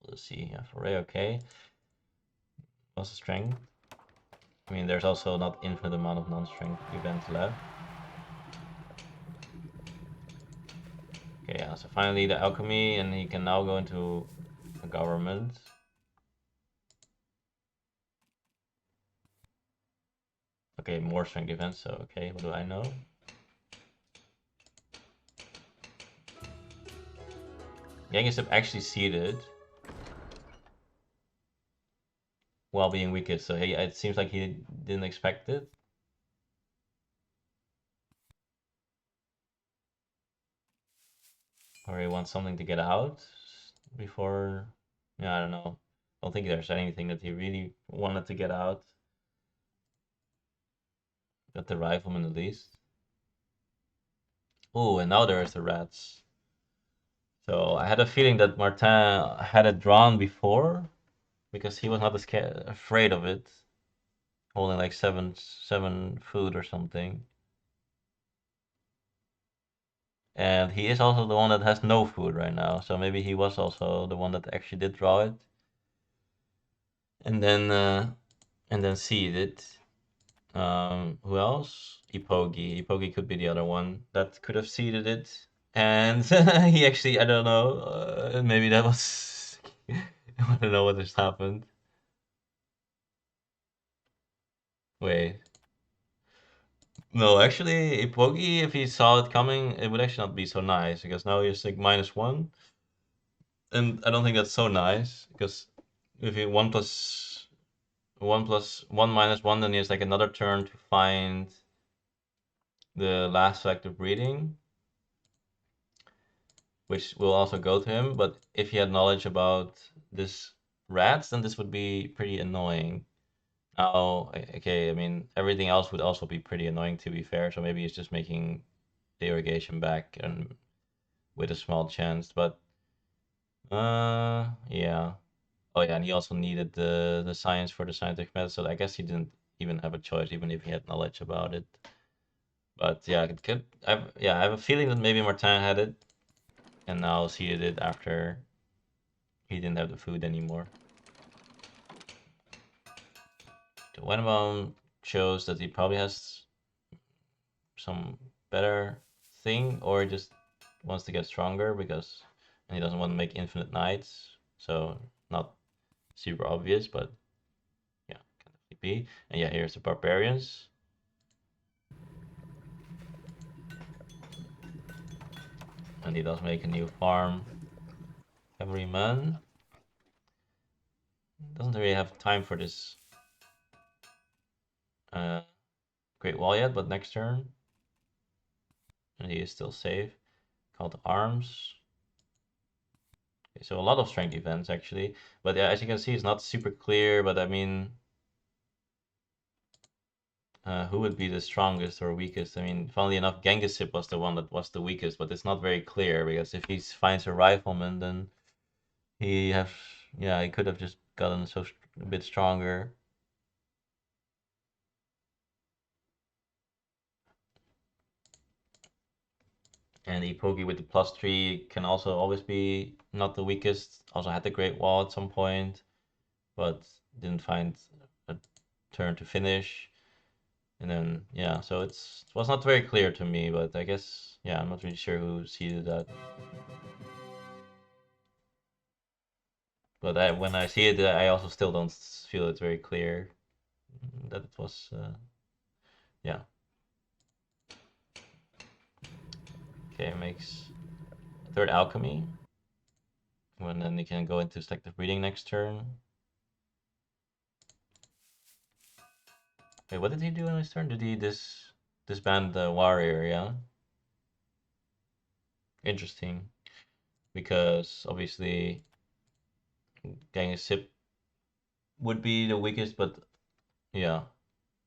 we'll see. Yeah, for Ray, okay. What's the strength? I mean, there's also not infinite amount of non-strength events left. Okay, yeah, so finally the alchemy, and he can now go into a government. Okay, more strength events, so okay, what do I know? Genghis actually seeded while being weakest, so it seems like he didn't expect it. Or he wants something to get out before. Yeah, I don't know. I don't think there's anything that he really wanted to get out. Got the rifleman at least. Oh, and now there's the rats. So I had a feeling that Martin had it drawn before, because he was not afraid of it, holding like seven food or something. And he is also the one that has no food right now, so maybe he was also the one that actually did draw it, and then seed it. Who else? Ipogi. Ipogi could be the other one that could have seeded it. And he actually, I don't know, maybe that was, I don't know what just happened. Wait. No, actually, Ipogi, if he saw it coming, it would actually not be so nice, because now he's like -1. And I don't think that's so nice, because if he 1 -1, then he has like another turn to find the last selective breeding. which will also go to him. But if he had knowledge about this rats, then this would be pretty annoying. Now, okay, I mean, everything else would also be pretty annoying to be fair. So maybe he's just making the irrigation back and with a small chance. But yeah. Oh yeah, and he also needed the science for the scientific method. So I guess he didn't even have a choice, even if he had knowledge about it. But yeah, it could. I have a feeling that maybe Martin had it, and now he did it after he didn't have the food anymore. The Wenbom shows that he probably has some better thing, or he just wants to get stronger because and he doesn't want to make infinite knights. So not super obvious, but yeah, can definitely be. And yeah, here's the barbarians, and he does make a new farm. Everyman doesn't really have time for this uh, Great Wall yet, but next turn, and he is still safe. Called Arms. Okay, so a lot of strength events actually, but yeah, as you can see, it's not super clear. But I mean, who would be the strongest or weakest? I mean, funnily enough, Genghis was the one that was the weakest, but it's not very clear because if he finds a rifleman, then he have yeah, he could have just gotten a bit stronger. And Ipogi with the +3 can also always be not the weakest. Also had the Great Wall at some point, but didn't find a turn to finish. And then yeah, so it was not very clear to me, but I guess yeah, I'm not really sure who seeded that. But when I see it, I also still don't feel it's very clear that it was yeah. Okay, makes third alchemy. And then you can go into selective breeding next turn. Wait, what did he do on his turn? Did he disband the warrior? Yeah, interesting. Because obviously Genghis Sip would be the weakest, but yeah,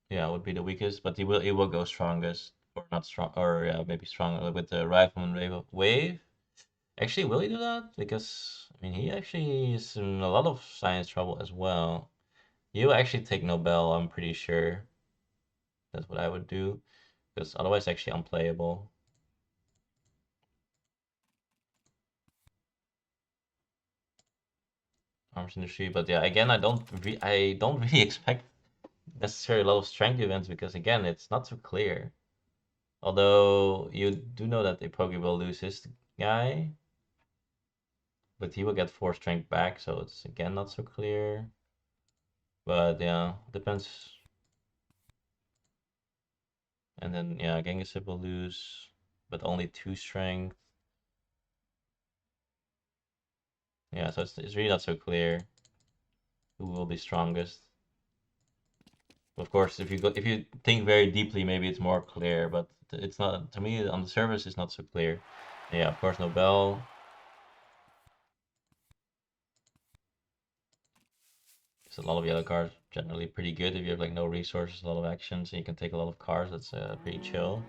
yeah, would be the weakest. But he will go strongest, or not strong, or yeah, maybe stronger with the rifleman wave. Actually, will he do that? Because I mean, he actually is in a lot of science trouble as well. You actually take Nobel, I'm pretty sure. That's what I would do, because otherwise, actually unplayable. Arms industry, but yeah, again, I don't really expect necessarily a lot of strength events because again, it's not so clear. Although you do know that Ipogi will lose his guy, but he will get 4 strength back, so it's again not so clear. But yeah, depends. And then yeah, Genghis will lose, but only 2 strength. Yeah, so it's really not so clear who will be strongest. Of course, if you think very deeply, maybe it's more clear, but it's not. To me, on the surface, it's not so clear. Yeah, of course, Nobel. There's a lot of yellow cards. Generally pretty good if you have like no resources, a lot of actions, and you can take a lot of cards. That's pretty chill.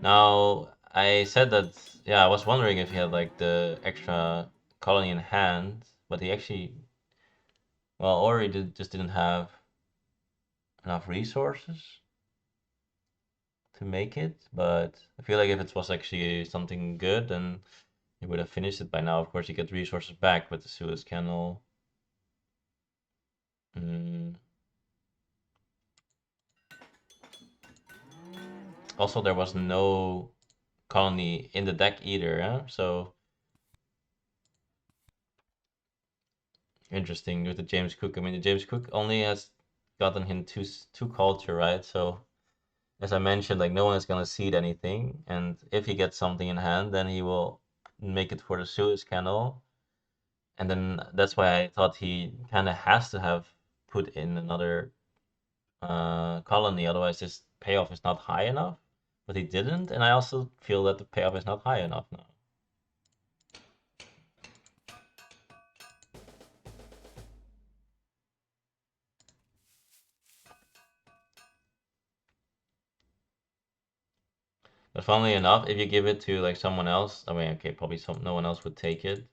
Now, I said that, yeah, I was wondering if he had like the extra colony in hand, but he actually, well, or he just didn't have enough resources to make it. But I feel like if it was actually something good, then he would have finished it by now. Of course, you get resources back with the Suez Canal. Mm. Also, there was no colony in the deck either, so interesting with the James Cook. I mean, the James Cook only has gotten him two culture, right? So as I mentioned, like no one is gonna seed anything, and if he gets something in hand, then he will make it for the Suez Canal, and then that's why I thought he kind of has to have put in another colony, otherwise his payoff is not high enough. But he didn't, and I also feel that the payoff is not high enough now. But funnily enough, if you give it to like someone else, I mean, okay, probably no one else would take it,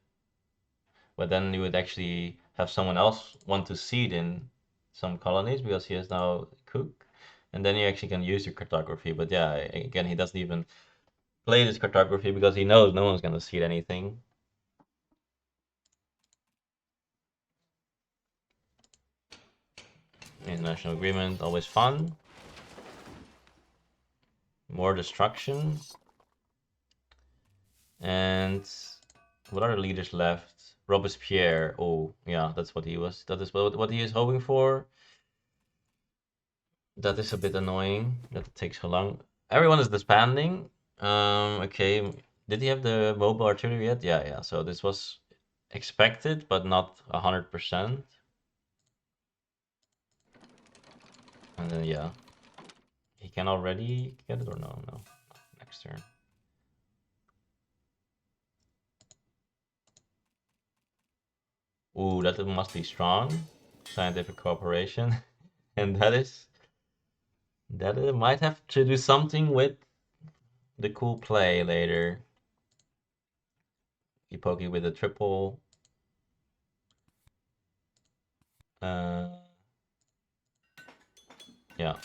but then you would actually have someone else want to seed in some colonies because he has now cook, and then you actually can use your cartography. But yeah, again, he doesn't even play this cartography because he knows no one's gonna seed anything. International agreement, always fun. More destruction. And what are the leaders left? Robespierre. Oh, yeah, that's what he was. That is what he is hoping for. That is a bit annoying that it takes so long. Everyone is disbanding. Okay. Did he have the mobile artillery yet? Yeah, yeah. So this was expected, but not 100%. And then yeah, he can already get it or no? No, next turn. Ooh, that must be strong. Scientific cooperation, and that it might have to do something with the cool play later. You poke it with a triple. Uh, yeah,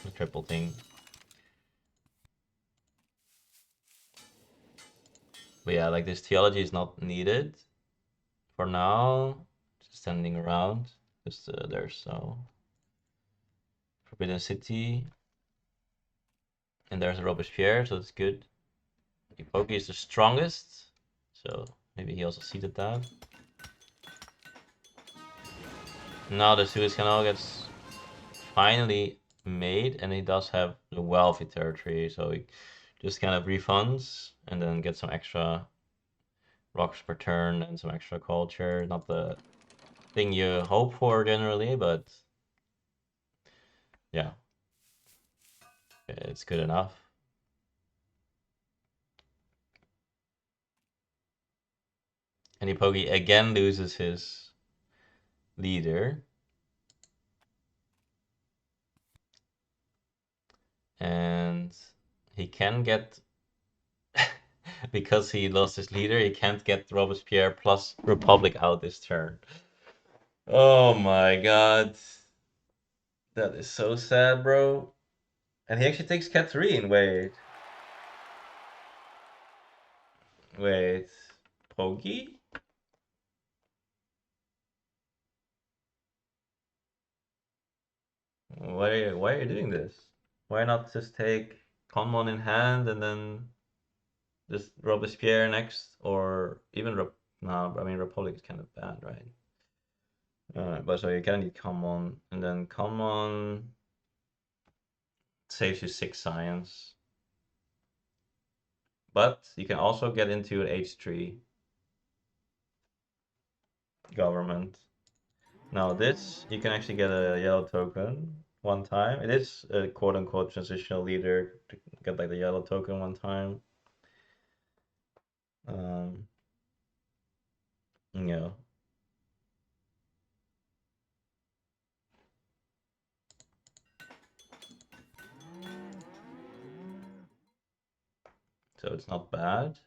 the triple thing. But yeah, like this theology is not needed for now. Just standing around. Just there's so Forbidden City, and there's a Robespierre, so that's good. Ipoki is the strongest, so maybe he also seeded that. Now the Suez Canal gets finally made, and he does have the wealthy territory, so he just kind of refunds and then get some extra rocks per turn and some extra culture. Not the thing you hope for generally, but yeah, it's good enough. And Ipogi again loses his leader. And he can get because he lost his leader, he can't get Robespierre plus Republic out this turn. Oh my god. That is so sad, bro. And he actually takes Catherine. Wait. Wait. Pogi? Why are you doing this? Why not just take Common in hand and then just Robespierre next? Or even no, I mean Republic is kind of bad, right? But so you kind of need Common, and then Common saves you 6 science. But you can also get into an H3 government. Now this, you can actually get a yellow token one time. It is a quote-unquote transitional leader to get like the yellow token one time. Um, yeah. So it's not bad.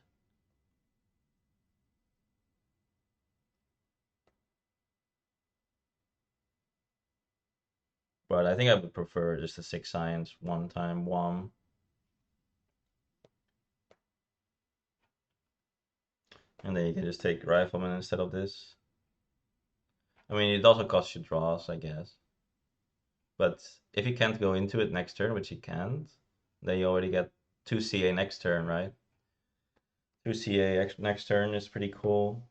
But I think I would prefer just a 6 science one time one. And then you can just take Rifleman instead of this. I mean, it also costs you draws, I guess. But if you can't go into it next turn, which you can't, then you already get 2 CA next turn, right? 2 CA next turn is pretty cool.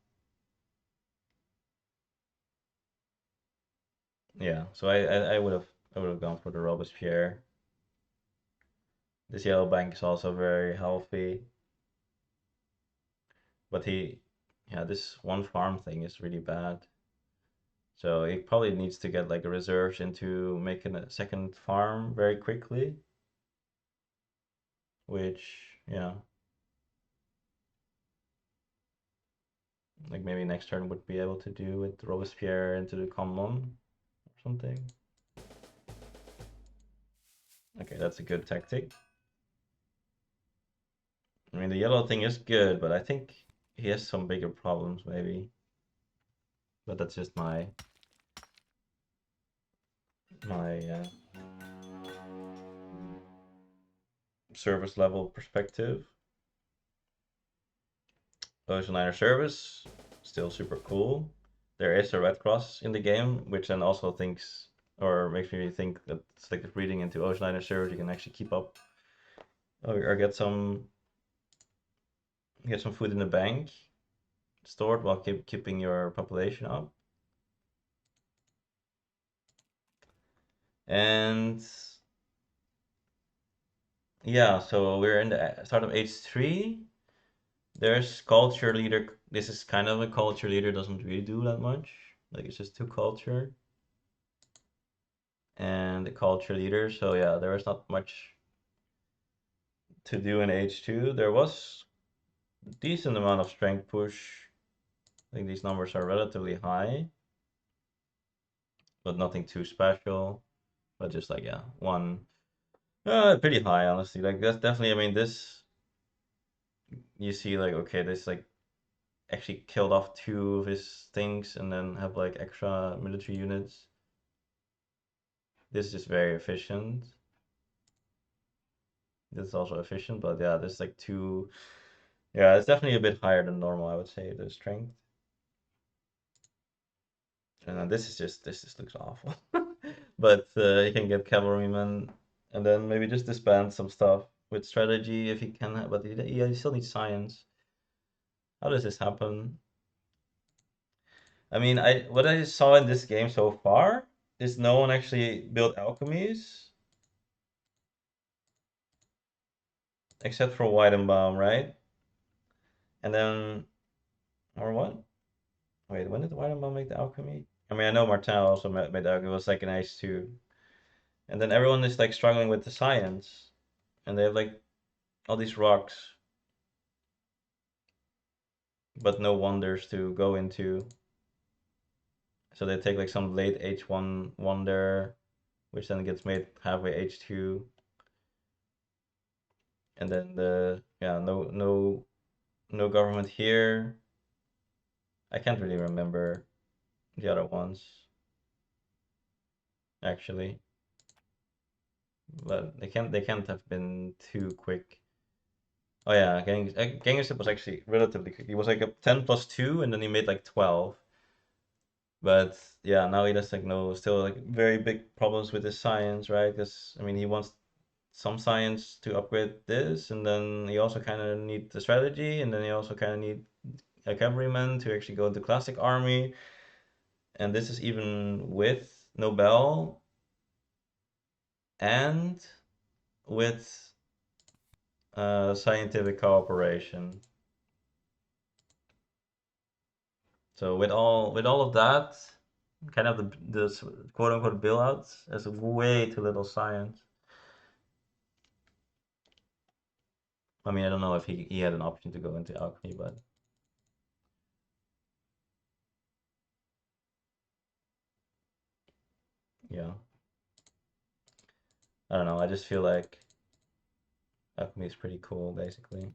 Yeah, so I would have gone for the Robespierre. This yellow bank is also very healthy, but yeah, this one farm thing is really bad. So he probably needs to get like a reserves into making a second farm very quickly, which yeah, like maybe next turn would be able to do with Robespierre into the common or something. Okay, that's a good tactic. I mean, the yellow thing is good, but I think he has some bigger problems maybe. But that's just my service level perspective. Ocean Liner service, still super cool. There is a red cross in the game, which then also thinks or makes me think that selective breeding into Ocean Liner service you can actually keep up or get some food in the bank stored while keeping your population up. And yeah, so we're in the start of age 3. There's culture leader. This is kind of a culture leader, doesn't really do that much. Like it's just 2 culture and the culture leader. So yeah, there is not much to do in H2. There was a decent amount of strength push. I think these numbers are relatively high, but nothing too special. But just like yeah, one pretty high honestly. Like that's definitely. I mean, this you see like okay, this like actually killed off 2 of his things and then have like extra military units. This is just very efficient. This is also efficient, but yeah, this is like 2. Yeah, it's definitely a bit higher than normal, I would say, the strength. And then this just looks awful. But you can get cavalrymen and then maybe just disband some stuff with strategy if you can, but yeah, you still need science. How does this happen? I mean, I what I saw in this game so far is no one actually built alchemies except for Weidenbaum, right? And then or what? Wait, when did Weidenbaum make the alchemy? I mean, I know Martin also made the alchemy. It was like an Ice 2. And then everyone is like struggling with the science, and they have like all these rocks, but no wonders to go into. So they take like some late H1 wonder, which then gets made halfway H2, and then the yeah no government here. I can't really remember the other ones actually, but they can't have been too quick. Oh yeah, Genghis was actually relatively quick. He was like a 10 plus 2, and then he made like 12. But yeah, now he does like no still like very big problems with his science, right? Because I mean he wants some science to upgrade this, and then he also kind of need the strategy, and then he also kind of need a cavalryman to actually go into classic army. And this is even with Nobel and with scientific cooperation. So with all of that, kind of the quote unquote bailouts as way too little science. I mean, I don't know if he had an option to go into alchemy, but yeah, I don't know. I just feel like alchemy is pretty cool, basically.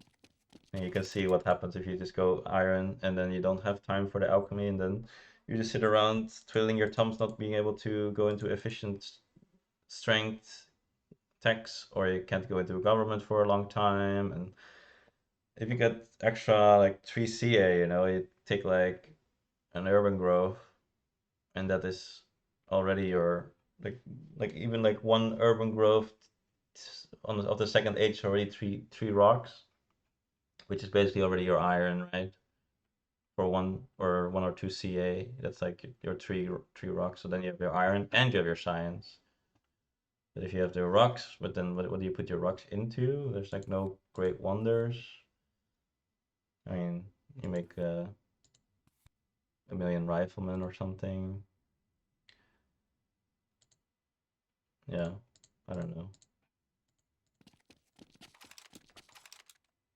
And you can see what happens if you just go iron and then you don't have time for the alchemy, and then you just sit around twiddling your thumbs, not being able to go into efficient strength techs, or you can't go into government for a long time. And if you get extra like 3 CA, you take like an urban growth, and that is already your like even like one urban growth of the second age already three rocks, which is basically already your iron, right? For one or two CA, that's like your three rocks. So then you have your iron and you have your science. But if you have the rocks, but then what do you put your rocks into? There's like no great wonders. I mean, you make a million riflemen or something. Yeah, I don't know.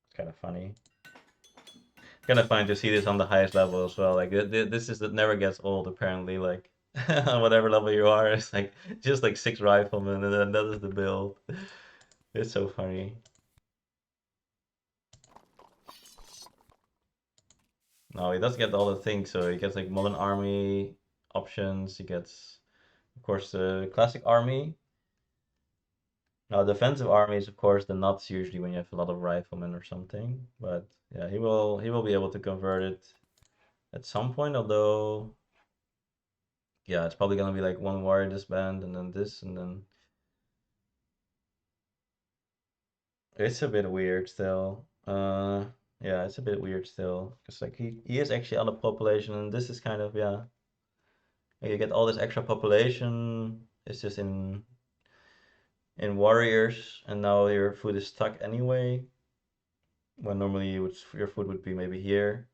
It's kind of funny. Kind of fun to see this on the highest level as well. Like this is that never gets old apparently. Like on whatever level you are, it's like just like 6 riflemen, and then that is the build. It's so funny. No, he does get all the things. So he gets like modern army options. He gets, of course, the classic army. Now, defensive army is of course the nuts usually when you have a lot of riflemen or something. But yeah, he will be able to convert it at some point. Although, yeah, it's probably gonna be like one warrior disband and then this and then it's a bit weird still. Yeah, it's a bit weird still because like he is actually out of population and this is kind of yeah. You get all this extra population. It's just in warriors, and now your food is stuck anyway. When normally your food would be maybe here,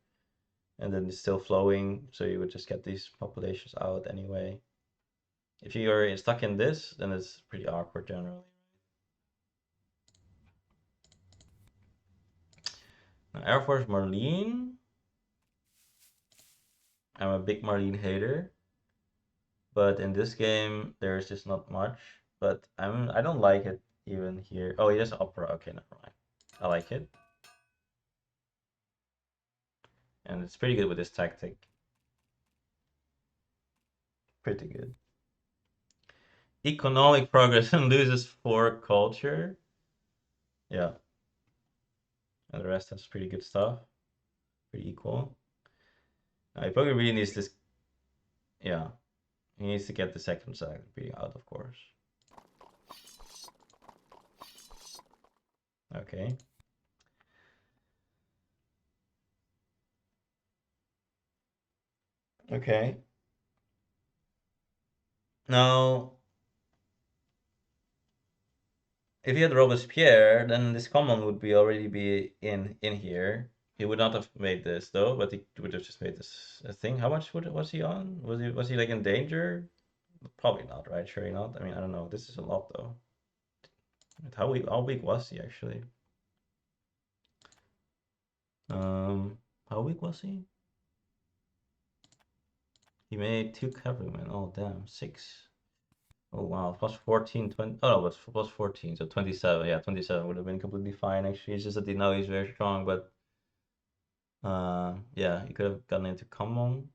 and then it's still flowing, so you would just get these populations out anyway. If you're stuck in this, then it's pretty awkward generally. Now, Air Force Marine. I'm a big Marine hater, but in this game there's just not much. But I don't like it even here. Oh, he has Opera. Okay, never mind. I like it, and it's pretty good with this tactic. Pretty good. Economic progress and loses for culture. Yeah, and the rest has pretty good stuff. Pretty equal. He probably really needs this. Yeah, he needs to get the second side beating out, of course. Okay. Okay. Now, if he had Robespierre, then this common would be already be in here. He would not have made this though, but he would have just made this a thing. How much was he on? Was he like in danger? Probably not, right? Surely not. I mean, I don't know. This is a lot though. How weak was he actually? How weak was he? He made two cavalrymen. Oh damn, six. Oh wow, plus 14, 20. Oh no, but plus 14, so 27. Yeah, 27 would have been completely fine actually. It's just that now he's very strong, but yeah, he could have gotten into common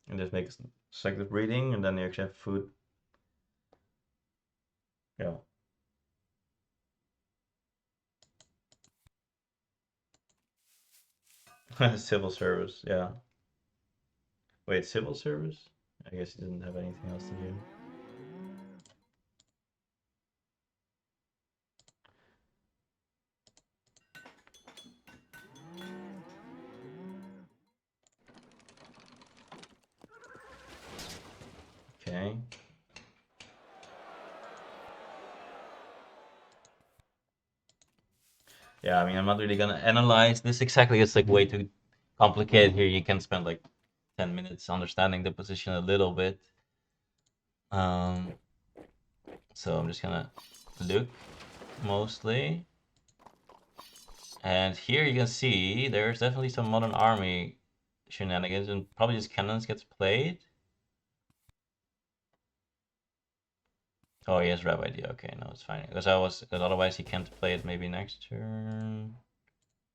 and just make selective breeding, and then you actually have food. Yeah. Civil service, yeah. Wait, civil service? I guess he didn't have anything else to do. Okay. Yeah, I mean, I'm not really gonna analyze this exactly. It's like way too complicated here. You can spend like 10 minutes understanding the position a little bit. Um, so I'm just gonna look mostly. And here you can see there's definitely some modern army shenanigans and probably just cannons gets played. Oh, he has Rev idea. Okay, no, it's fine. Because otherwise he can't play it maybe next turn.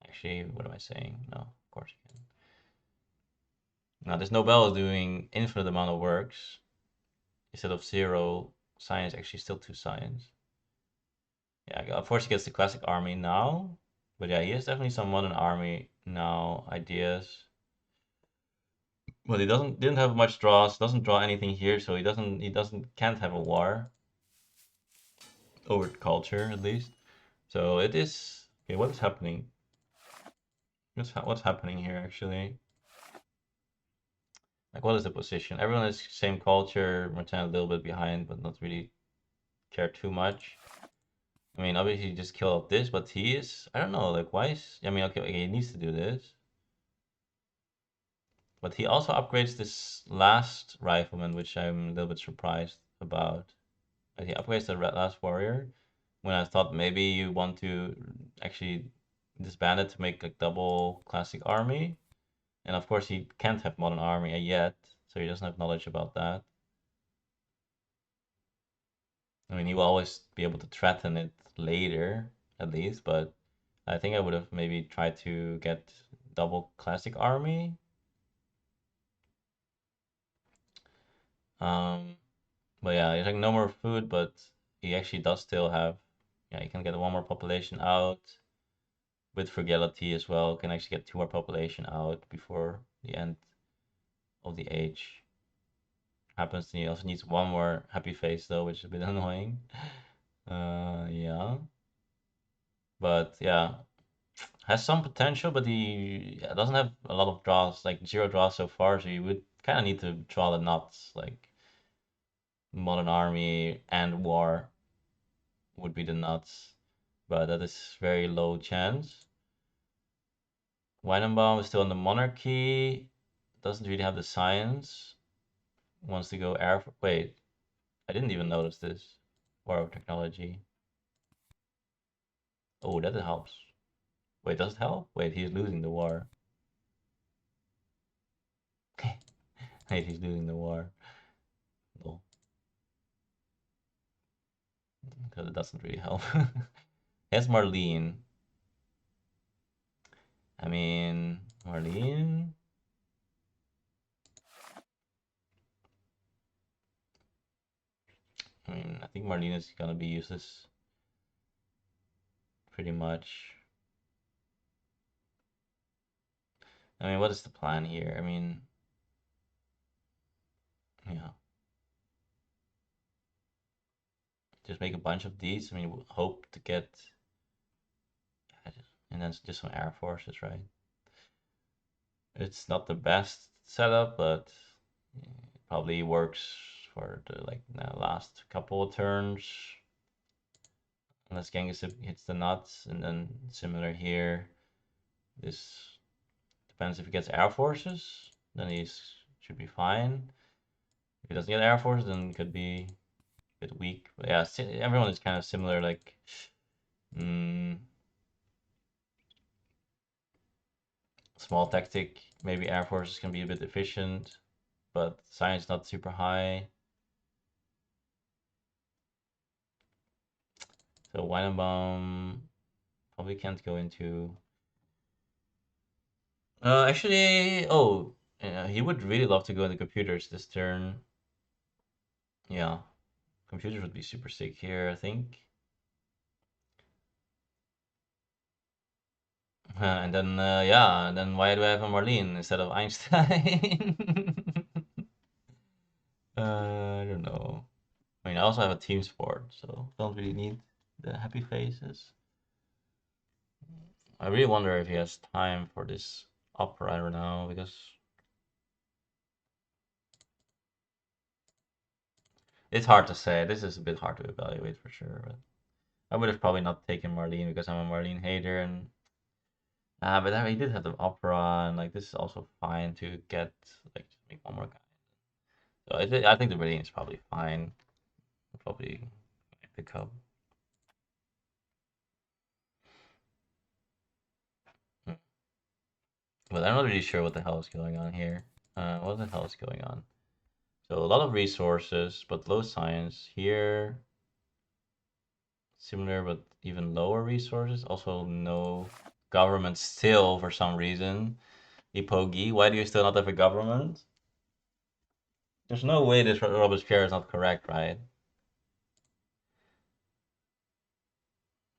Actually, what am I saying? No, of course he can. Now this Nobel is doing infinite amount of works instead of zero science. Actually, still two science. Yeah, of course he gets the classic army now, but yeah, he has definitely some modern army now ideas. Well, he didn't have much draws. Doesn't draw anything here, so he can't have a war over culture at least. So it is okay. What is happening? What's happening here actually? Like, what is the position? Everyone is same culture. Martin a little bit behind, but not really care too much. I mean, obviously, he just kill off this, but he is. I don't know. Like, why is? I mean, okay, he needs to do this, but he also upgrades this last rifleman, which I'm a little bit surprised about. Like, he upgrades the last warrior when I thought maybe you want to actually disband it to make a double classic army. And of course, he can't have modern army yet, so he doesn't have knowledge about that. I mean, he will always be able to threaten it later, at least, but I think I would have maybe tried to get double classic army. Um, but yeah, he's like no more food, but he actually does still have. Yeah, he can get one more population out with frugality as well. Can actually get two more population out before the end of the age happens. And he also needs one more happy face though, which is a bit annoying. Yeah, but yeah, has some potential, but he doesn't have a lot of draws, like zero draws so far. So you would kind of need to draw the nuts, like modern army and war would be the nuts, but that is very low chance. Weidenbaum is still in the monarchy, doesn't really have the science. Wants to go air. Wait, I didn't even notice this. War of technology. Oh, that helps. Wait, does it help? Wait, he's losing the war. Wait, he's losing the war. No, because it doesn't really help. Here's Marlene. I mean, Marlene. I mean, I think Marlene is gonna be useless pretty much. I mean, what is the plan here? I mean, yeah, just make a bunch of these. I mean, hope to get, and then just some air forces, right? It's not the best setup, but it probably works for the like last couple of turns. Unless Genghis hits the nuts, and then similar here. This depends if he gets air forces, then he's should be fine. If he doesn't get air forces, then it could be a bit weak. But yeah, everyone is kind of similar. Like, mm, small tactic, maybe air forces can be a bit efficient, but science not super high. So Weidenbaum probably can't go into. Actually, oh, yeah, he would really love to go into computers this turn. Yeah, computers would be super sick here, I think. And then, yeah, then why do I have a Marlene instead of Einstein? I don't know. I mean, I also have a team sport, so don't really need the happy faces. I really wonder if he has time for this opera right now because it's hard to say. This is a bit hard to evaluate for sure. But I would have probably not taken Marlene because I'm a Marlene hater, and but he did have the opera, and like this is also fine to get like just make one more guy. So I think the Marlene is probably fine. Probably pick up. Hmm. But I'm not really sure what the hell is going on here. What the hell is going on? So a lot of resources, but low science here. Similar, but even lower resources. Also, no government still for some reason. Ipogi, why do you still not have a government? There's no way this Robespierre is not correct, right?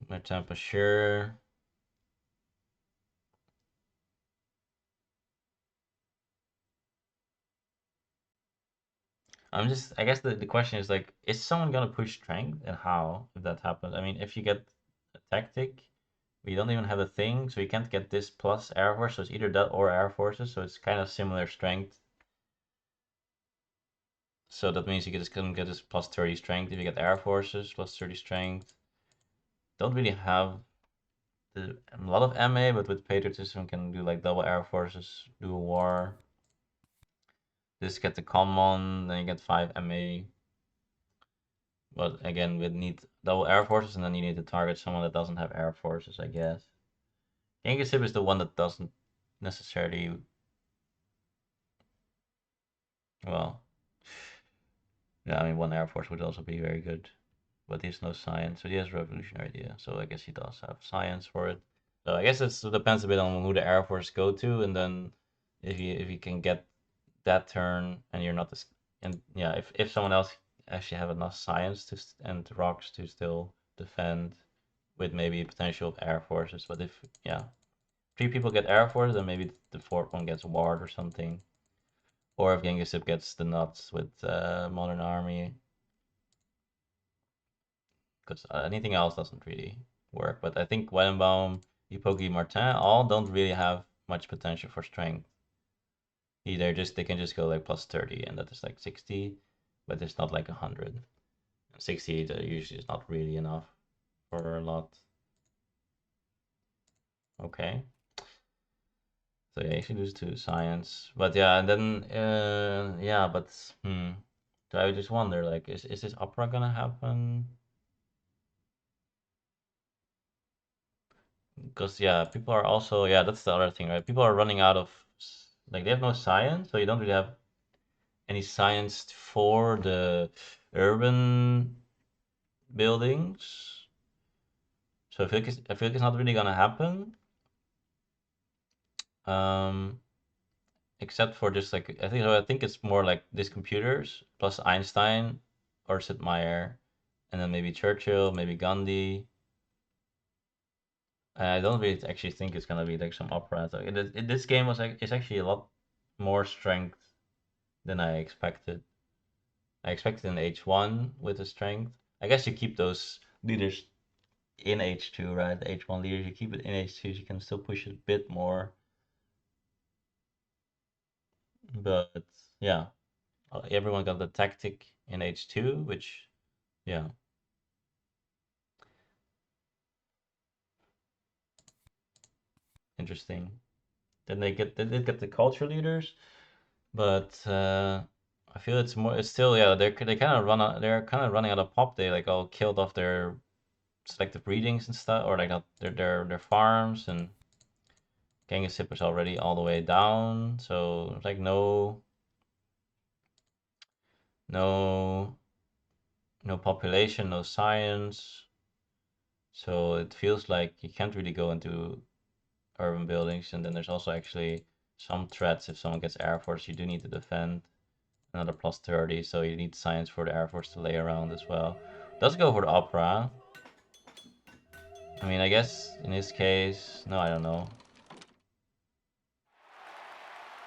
Martin Pasteur. I guess the question is like, is someone gonna push strength and how if that happens? I mean, if you get a tactic, we don't even have a thing, so you can't get this plus Air Force, so it's either that or Air Forces, so it's kind of similar strength. So that means you can get this plus 30 strength if you get Air Forces, plus 30 strength. Don't really have a lot of MA, but with patriotism can do like double Air Forces, do a war. This get the common, then you get 5 MA. But again, we need double Air Forces, and then you need to target someone that doesn't have Air Forces, I guess. Genghis is the one that doesn't necessarily, well, yeah, I mean, one Air Force would also be very good. But he has no science, so he has revolutionary idea. So I guess he does have science for it. So I guess it depends a bit on who the Air Force go to, and then if you can get that turn and you're not this, and yeah, if someone else actually have enough science and rocks to still defend with maybe potential of Air Forces, but if yeah, three people get Air Force, then maybe the fourth one gets Ward or something, or if Genghis gets the nuts with Modern Army, because anything else doesn't really work. But I think Wellenbaum, Ipogi, Martin all don't really have much potential for strength. Either just they can just go like plus 30 and that is like 60, but it's not like 100. 60 usually is not really enough for a lot. Okay. So yeah, actually lose to science. But yeah, and then yeah, but so I just wonder like is this opera gonna happen? Because yeah, people are also yeah, that's the other thing, right? People are running out of like they have no science, so you don't really have any science for the urban buildings. So I feel like it's not really gonna happen. Um, except for just like I think it's more like these computers plus Einstein or Sid Meier, and then maybe Churchill, maybe Gandhi. I don't really actually think it's gonna be like some opera. So this game was like it's actually a lot more strength than I expected. I expected an H1 with the strength. I guess you keep those leaders in H2, right? The H1 leaders, you keep it in H2, so you can still push it a bit more. But yeah, everyone got the tactic in H2, which yeah, interesting. Then they did get the culture leaders, but I feel it's more. It's still yeah. They kind of they're kind of running out of pop. They like all killed off their selective breedings and stuff, or like not their farms, and Genghis is already all the way down. So it's like no no population, no science. So it feels like you can't really go into urban buildings. And then there's also actually some threats. If someone gets Air Force, you do need to defend another plus 30. So you need science for the Air Force to lay around as well. Let's go for the opera. I mean, I guess in this case, no, I don't know.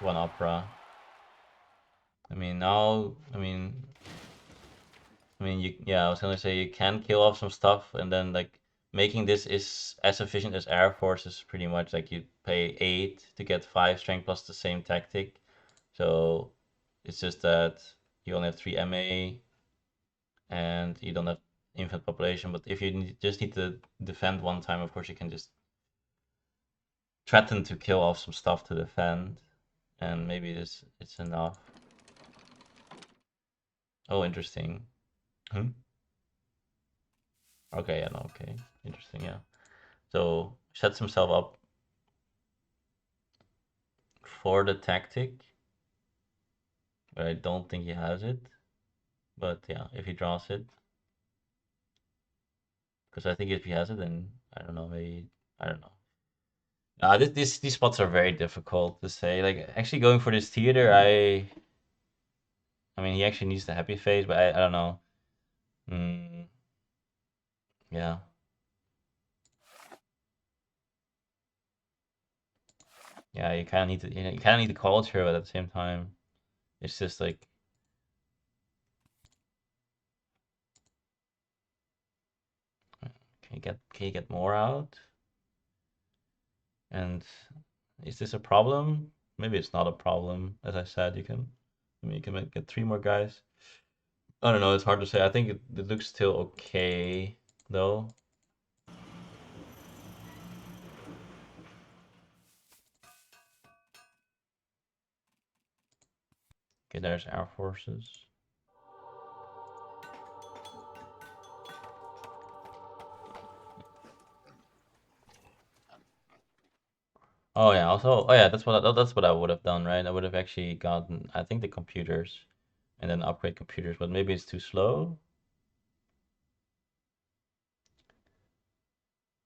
One opera. I mean, now, yeah, I was gonna say you can kill off some stuff, and then like making this is as efficient as Air Force is pretty much like you pay 8 to get 5 strength plus the same tactic. So it's just that you only have 3 MA and you don't have infinite population. But if you just need to defend one time, of course you can just threaten to kill off some stuff to defend, and maybe this it's enough. Oh, interesting. Hmm? Okay, yeah, no, okay, interesting, yeah. So sets himself up for the tactic, but I don't think he has it. But yeah, if he draws it, because I think if he has it, then I don't know, maybe I don't know. These spots are very difficult to say. Like actually going for this theater, I mean he actually needs the happy face, but I don't know. Mm, yeah, yeah, you kind of need to you kind of need the culture, but at the same time, it's just like can you get more out? And is this a problem? Maybe it's not a problem. As I said, you can get 3 more guys. I don't know. It's hard to say. I think it looks still okay though. Okay, there's Air Forces. Oh yeah. Also, oh yeah. That's what I would have done, right? I would have actually gotten, I think, the computers, and then upgrade computers. But maybe it's too slow.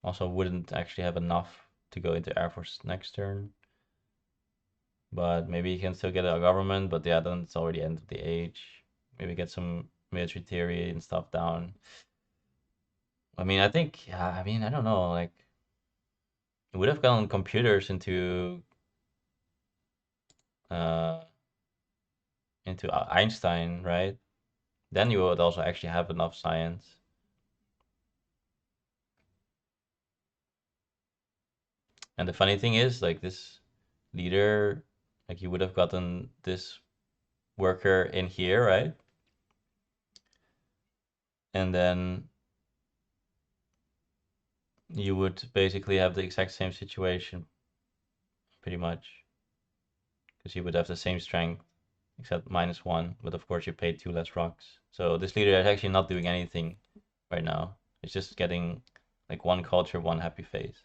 Also, wouldn't actually have enough. to go into Air Force next turn. But maybe he can still get a government, but yeah, then it's already end of the age. Maybe get some military theory and stuff down. I mean, I think, yeah, I mean, I don't know, like, it would have gone computers uh, into Einstein, right? Then you would also actually have enough science. And the funny thing is, like, this leader, like, you would have gotten this worker in here, right? And then you would basically have the exact same situation, pretty much, because you would have the same strength, except -1, but of course you paid 2 less rocks. So this leader is actually not doing anything right now. It's just getting like 1 culture, 1 happy face.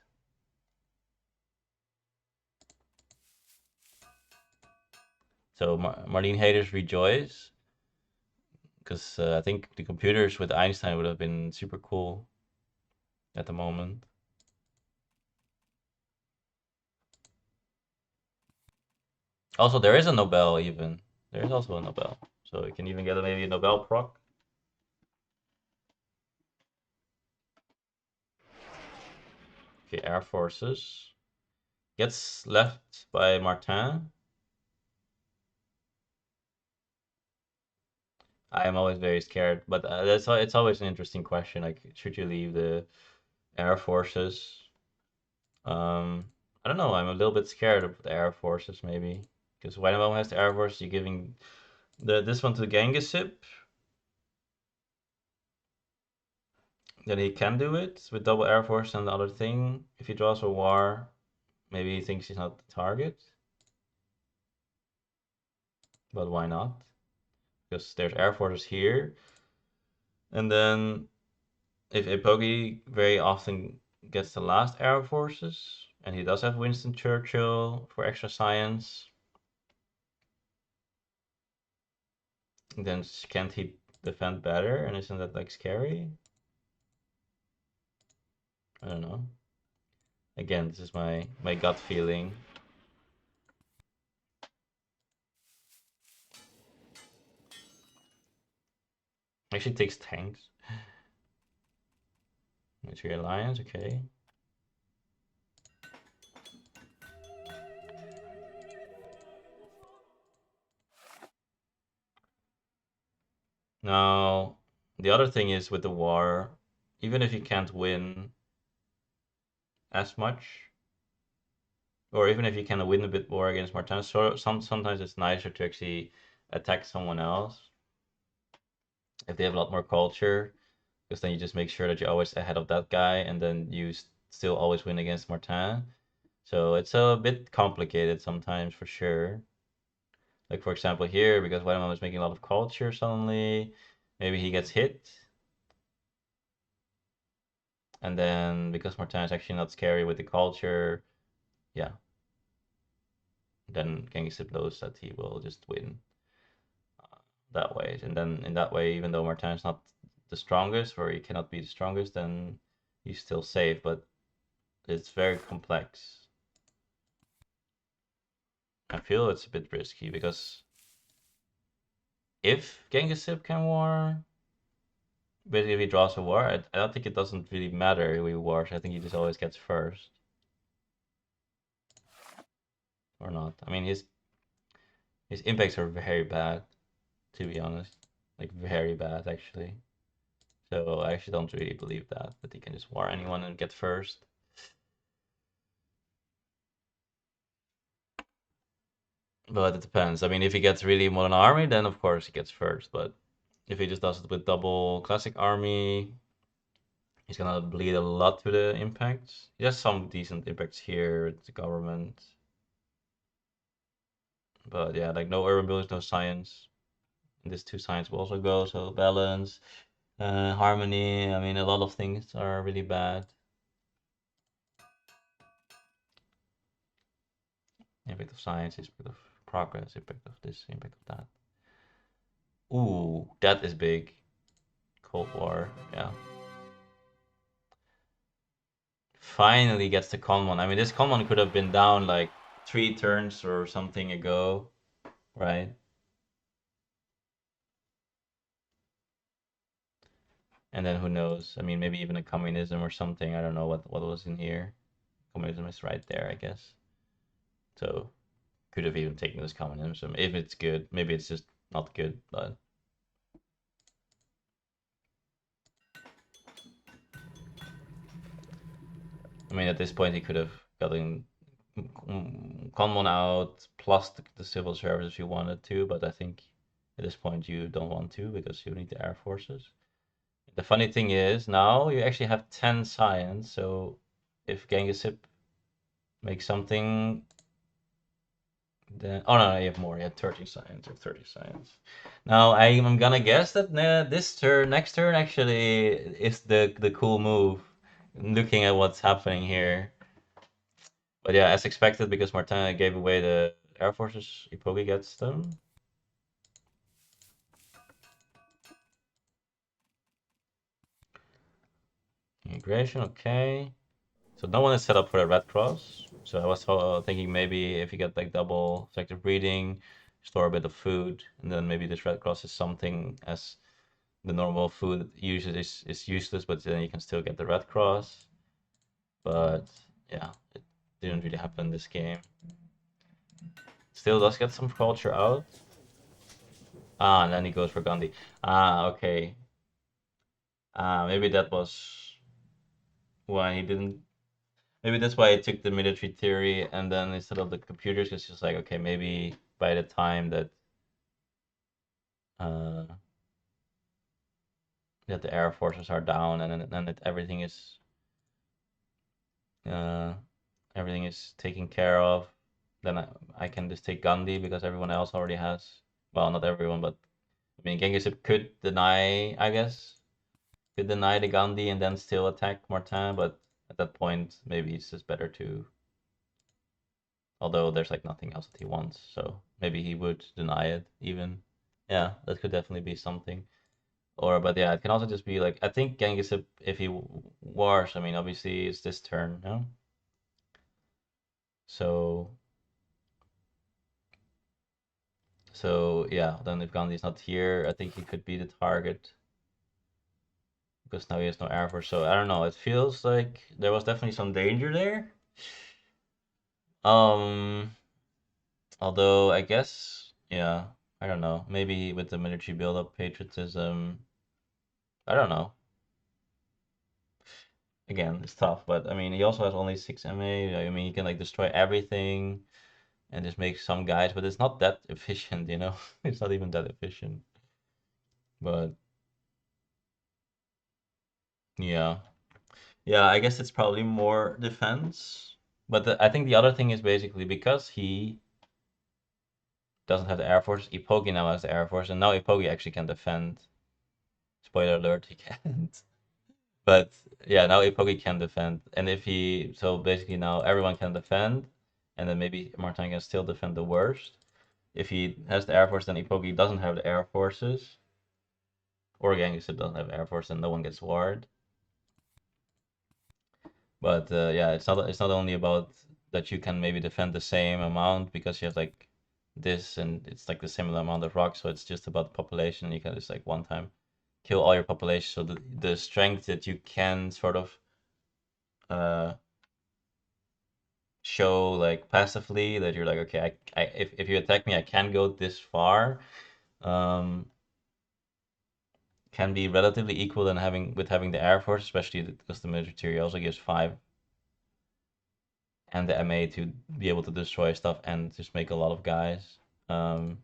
So Marlene haters rejoice, because I think the computers with Einstein would have been super cool at the moment. Also, there is a Nobel even. There is also a Nobel. So you can even get maybe a Nobel proc. Okay, Air Forces. Gets left by Martin. I am always very scared, but it's always an interesting question. Like, should you leave the Air Forces? I don't know. I'm a little bit scared of the Air Forces, maybe, because when one has the Air Force, you're giving this one to Genghis, then he can do it with double Air Force and the other thing. If he draws a war, maybe he thinks he's not the target, but why not? Because there's Air Forces here, and then if Ipogi very often gets the last Air Forces, and he does have Winston Churchill for extra science, then can't he defend better? And isn't that like scary? I don't know. Again, this is my gut feeling. Actually takes tanks. Military alliance, okay. Now, the other thing is with the war, even if you can't win as much, or even if you can win a bit more against Martin, so sometimes it's nicer to actually attack someone else if they have a lot more culture, because then you just make sure that you're always ahead of that guy, and then you still always win against Martin. So it's a bit complicated sometimes for sure. Like for example here, because Weidman was making a lot of culture suddenly, maybe he gets hit, and then because Martin is actually not scary with the culture, yeah, then Genghis knows that he will just win that way. And then in that way, even though Martin is not the strongest, or he cannot be the strongest, then he's still safe. But it's very complex. I feel it's a bit risky because if Genghis can war, but if he draws a war, I don't think it doesn't really matter who he wars. I think he just always gets first. Or not. I mean, his impacts are very bad, to be honest. Like, very bad, actually. So I actually don't really believe that he can just war anyone and get first. But it depends. I mean, if he gets really modern army, then of course he gets first. But if he just does it with double classic army, he's gonna bleed a lot to the impacts. He has some decent impacts here with the government. But yeah, like no urban buildings, no science. And this two science will also go, so balance, harmony. I mean, a lot of things are really bad. Impact of science, impact of progress, impact of this, impact of that. Ooh, that is big. Cold War, yeah. finally gets the con one. I mean, this con one could have been down like 3 turns or something ago, right? And then who knows? I mean, maybe even a communism or something. I don't know what was in here. Communism is right there, I guess. So could have even taken this communism if it's good. Maybe it's just not good, but I mean, at this point he could have gotten Conmon out plus the civil service if you wanted to, but I think at this point you don't want to because you need the air forces. The funny thing is now you actually have 10 science, so if Genghis makes something, then oh no, you have more. You have 30 science or 30 science. Now I'm gonna guess that this turn, next turn actually is the cool move. Looking at what's happening here. But yeah, as expected, because Martin gave away the Air Forces, he probably gets them. Immigration, okay. So no one is set up for the Red Cross. So I was thinking maybe if you get like double effective breeding, store a bit of food, and then maybe this Red Cross is something as the normal food usually is useless, but then you can still get the Red Cross. But yeah, it didn't really happen this game. Still does get some culture out. Ah, and then he goes for Gandhi. Ah, okay. Maybe that was why he didn't. Maybe that's why he took the military theory and then instead of the computers, it's just like, okay, maybe by the time that uh, that the air forces are down and then uh, everything is taken care of, then I can just take Gandhi because everyone else already has. Well, not everyone, but I mean, Genghis could deny, I guess, could deny the Gandhi and then still attack Martin, but at that point, maybe it's just better to. Although there's like nothing else that he wants, so maybe he would deny it even. Yeah, that could definitely be something. Or, but yeah, it can also just be like I think Genghis if he wars, I mean, obviously it's this turn, no? So, so yeah, then if Gandhi's not here, I think he could be the target because now he has no air force. So I don't know. It feels like there was definitely some danger there. Um, Although I guess, yeah, I don't know. Maybe with the military buildup, patriotism, I don't know. Again, it's tough, but I mean, he also has only 6 MA. I mean, he can like destroy everything and just make some guys, but it's not that efficient, you know? It's not even that efficient. But yeah. Yeah, I guess it's probably more defense. But I think the other thing is basically because he doesn't have the Air Force, Ipogi now has the Air Force, and now Ipogi actually can defend. Spoiler alert, he can't. But yeah, now Ipogi can defend. And if he, so basically now everyone can defend, and then maybe Martin can still defend the worst. If he has the Air Force, then Ipogi doesn't have the Air Forces. Or Genghis doesn't have Air Force, and no one gets warred. But yeah, it's not only about that you can maybe defend the same amount because you have like this and it's like the similar amount of rocks, so it's just about the population. You can just like one time kill all your population. So the strength that you can sort of uh show like passively that you're like okay, if you attack me I can go this far, um can be relatively equal than having the Air Force, especially because the military also gives 5 and the MA to be able to destroy stuff and just make a lot of guys. Um,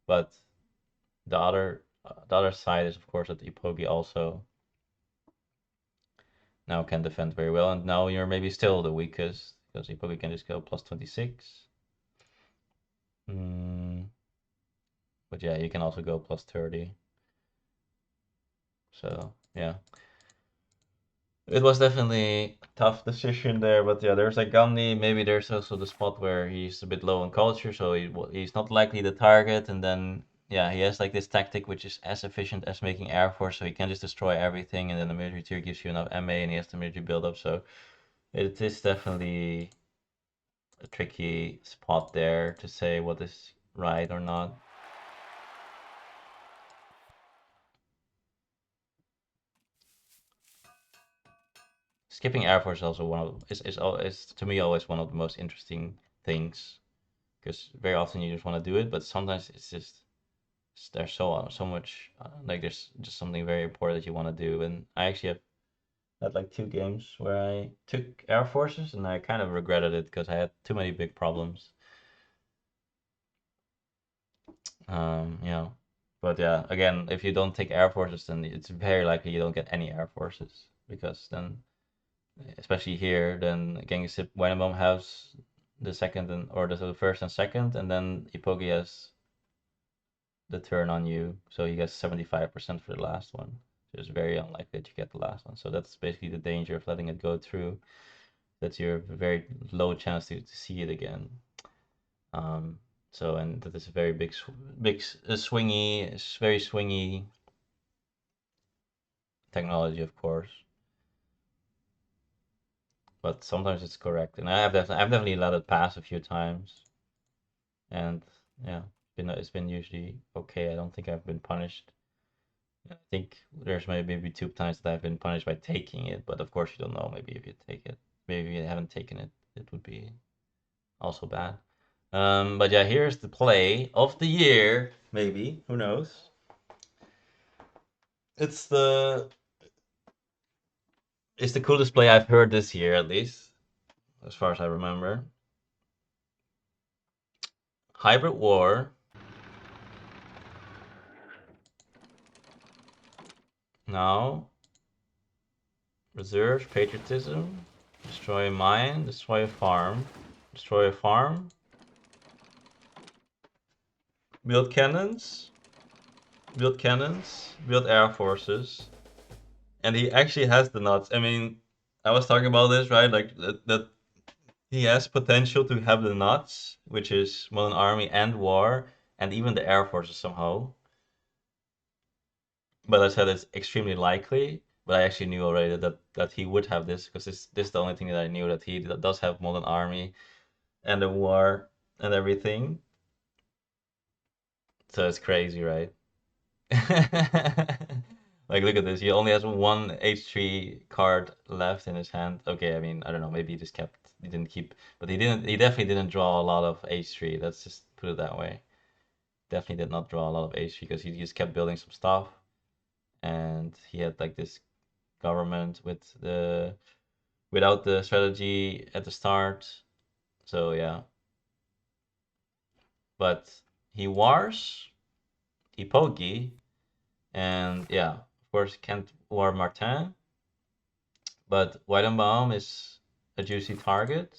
but the other side is of course that Ipogi also now can defend very well, and now you're maybe still the weakest because Ipogi can just go plus 26. Mm, but yeah, you can also go plus 30. So yeah, it was definitely a tough decision there, but yeah, there's like Gandhi. Maybe there's also the spot where he's a bit low in culture, so he's not likely the target. And then yeah, he has like this tactic which is as efficient as making Air Force, so he can just destroy everything, and then the military tier gives you enough MA, and he has the military build up. So It is definitely a tricky spot there to say what is right or not. Skipping Air Force is also one of is to me always one of the most interesting things because very often you just want to do it, but sometimes it's just there's so much like there's just something very important that you want to do, and I actually have had like two games where I took Air Forces and I kind of regretted it because I had too many big problems. Yeah, but yeah, again, if you don't take Air Forces, then it's very likely you don't get any Air Forces because then, especially here, then Genghis Wenabom has the second and or the first and second, and then Ipogi has the turn on you, so he gets 75% for the last one. So it's very unlikely that you get the last one. So that's basically the danger of letting it go through. That you're a very low chance to see it again. Um, so and that is a very swingy, it's very swingy technology, of course. But sometimes it's correct, and I've definitely let it pass a few times, and yeah, it's been usually okay. I don't think I've been punished. I think there's maybe two times that I've been punished by taking it, but of course you don't know. Maybe if you take it, maybe if you haven't taken it, it would be also bad. But yeah, here's the play of the year. Maybe, who knows? It's the it's the coolest play I've heard this year, at least as far as I remember. Hybrid War. Now reserve patriotism. Destroy a mine. Destroy a farm. Destroy a farm. Build cannons. Build cannons. Build air forces. And he actually has the nuts. I mean, I was talking about this, right? Like that he has potential to have the nuts, which is modern army and war, and even the air forces somehow. But I said it's extremely likely. But I actually knew already that he would have this because this is the only thing that I knew that he does have modern army and the war and everything. So it's crazy, right? Like, look at this. He only has one H3 card left in his hand. Okay, I mean, I don't know. Maybe he didn't keep, but he definitely didn't draw a lot of H3. Let's just put it that way. Definitely did not draw a lot of H3 because he just kept building some stuff. And he had like this government without the strategy at the start. So yeah, but he wars, he pokey, and yeah, of course, can't war Martin. But Weidenbaum is a juicy target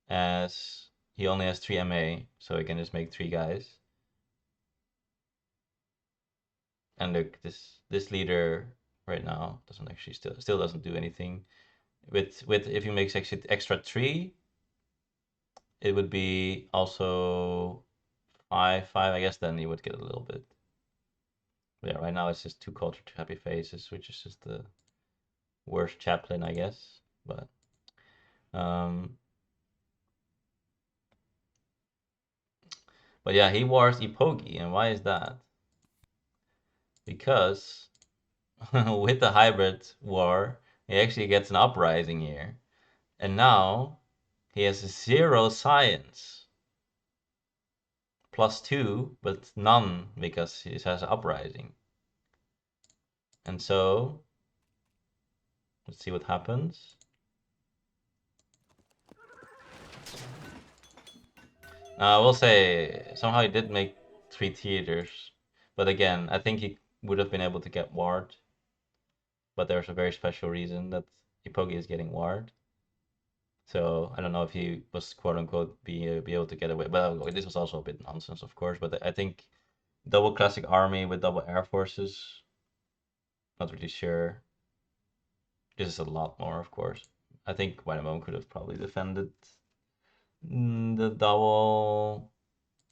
as he only has 3 MA, so he can just make 3 guys. And look, this leader right now doesn't actually still doesn't do anything. With if he makes extra 3, it would be also 5. I guess then he would get a little bit. But yeah, right now it's just 2 culture, 2 happy faces, which is just the worst chaplain, I guess. Um, but yeah, he wars Ipogi, and why is that? Because with the hybrid war, he actually gets an uprising here. And now he has 0 science. +2, but none because he has uprising. And so, let's see what happens. Now, I will say, somehow he did make 3 theaters. But again, I think he would have been able to get ward. But there's a very special reason that Ipogi is getting ward. So I don't know if he was quote unquote be able to get away. But this was also a bit nonsense, of course. But I think double classic army with double air forces. Not really sure. This is a lot more, of course. I think Wynamon could have probably defended the double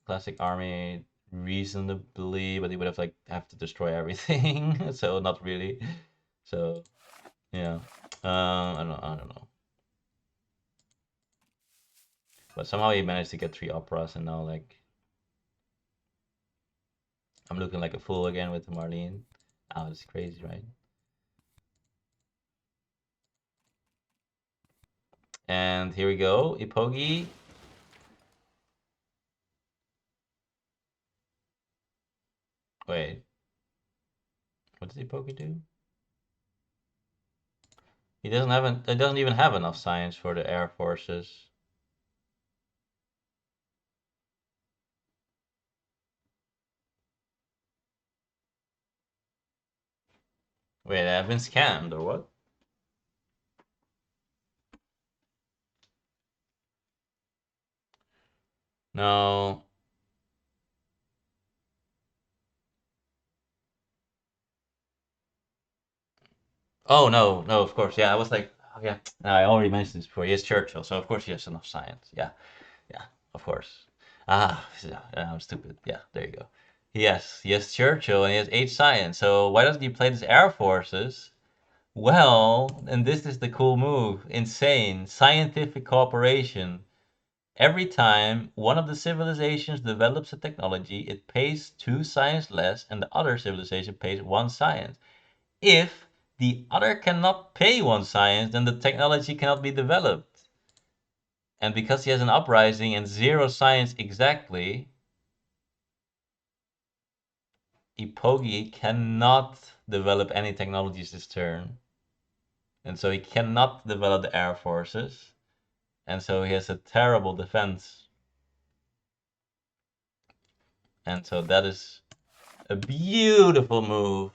classic army reasonably, but he would have like have to destroy everything. So not really. So yeah, I don't know. But somehow he managed to get 3 operas, and now like I'm looking like a fool again with the Marlene. Oh, it's crazy, right? And here we go, Ipogi. Wait, what did Ipogi do? He doesn't have it doesn't even have enough science for the air forces. Wait, I've been scammed or what? No. Oh no, no, of course. Yeah, I was like, oh yeah. I already mentioned this before. He has Churchill, so of course he has enough science. Yeah, yeah, of course. Ah, yeah, I'm stupid. Yeah, there you go. He has Churchill and he has 8 science. So why doesn't he play his air forces? Well, and this is the cool move. Insane. Scientific cooperation. Every time one of the civilizations develops a technology, it pays 2 science less and the other civilization pays 1 science. If the other cannot pay 1 science, then the technology cannot be developed. And because he has an uprising and 0 science exactly, Ipogi cannot develop any technologies this turn. And so he cannot develop the air forces. And so he has a terrible defense. And so that is a beautiful move.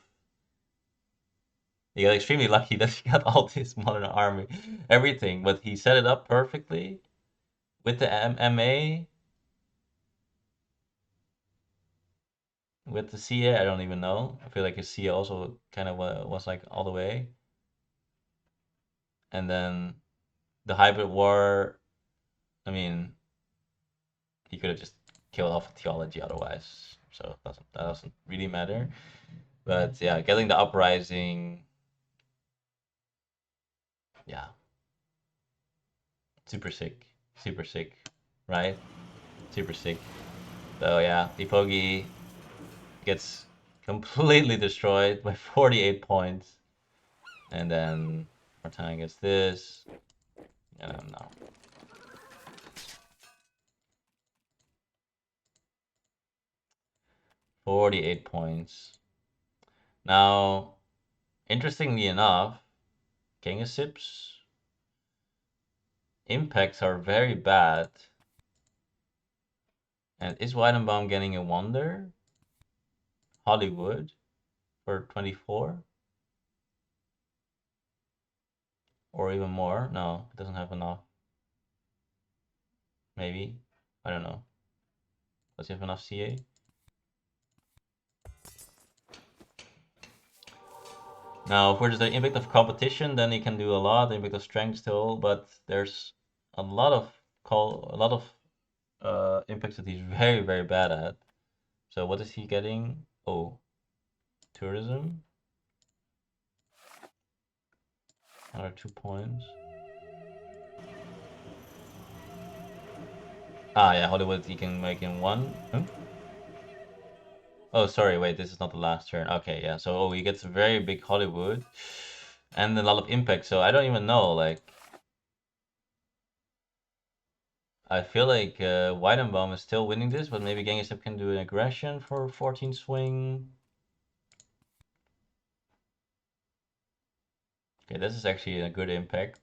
He got extremely lucky that he got all this modern army, everything, but he set it up perfectly with the MA, with the CA. I don't even know. I feel like his CA also kind of was like all the way. And then the hybrid war. I mean, he could have just killed off theology otherwise, so that doesn't really matter. But yeah, getting the uprising, yeah, super sick, right? Super sick. So yeah, Ipogi gets completely destroyed by 48 points. And then Martin gets this. And then no. 48 points. Now, interestingly enough, Gengisip's impacts are very bad. And is Weidenbaum getting a wonder? Hollywood for 24? Or even more? No, it doesn't have enough. Maybe. I don't know. Does he have enough CA? Now, if there's the impact of competition, then he can do a lot. The impact of strength still, but there's a lot of impacts that he's very bad at. So what is he getting? Oh, tourism. Another 2 points. Ah, yeah, Hollywood he can make in one. Huh? Oh, sorry, wait, this is not the last turn. Okay, yeah, so he gets a very big Hollywood and a lot of impact. So I don't even know, like, I feel like Weidenbaum is still winning this, but maybe Genghis can do an aggression for 14 swing. Okay, this is actually a good impact.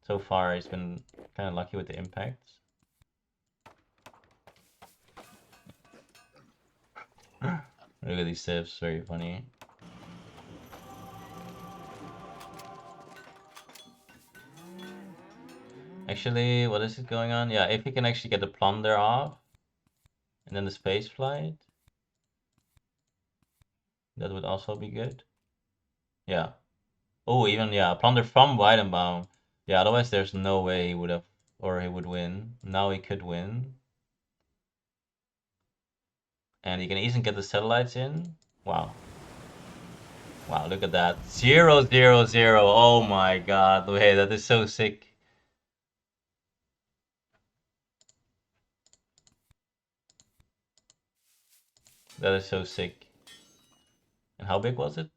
So far, he's been kind of lucky with the impacts. Look at these tips, very funny. Actually, what is it going on? Yeah, if he can actually get the plunder off, and then the space flight, that would also be good. Yeah. Oh, even, yeah, plunder from Weidenbaum. Yeah, otherwise there's no way he would have, or he would win. Now he could win. And he can even get the satellites in. Wow. Wow, look at that. 0, 0, 0. Oh my god. Wait, that is so sick. That is so sick. And how big was it?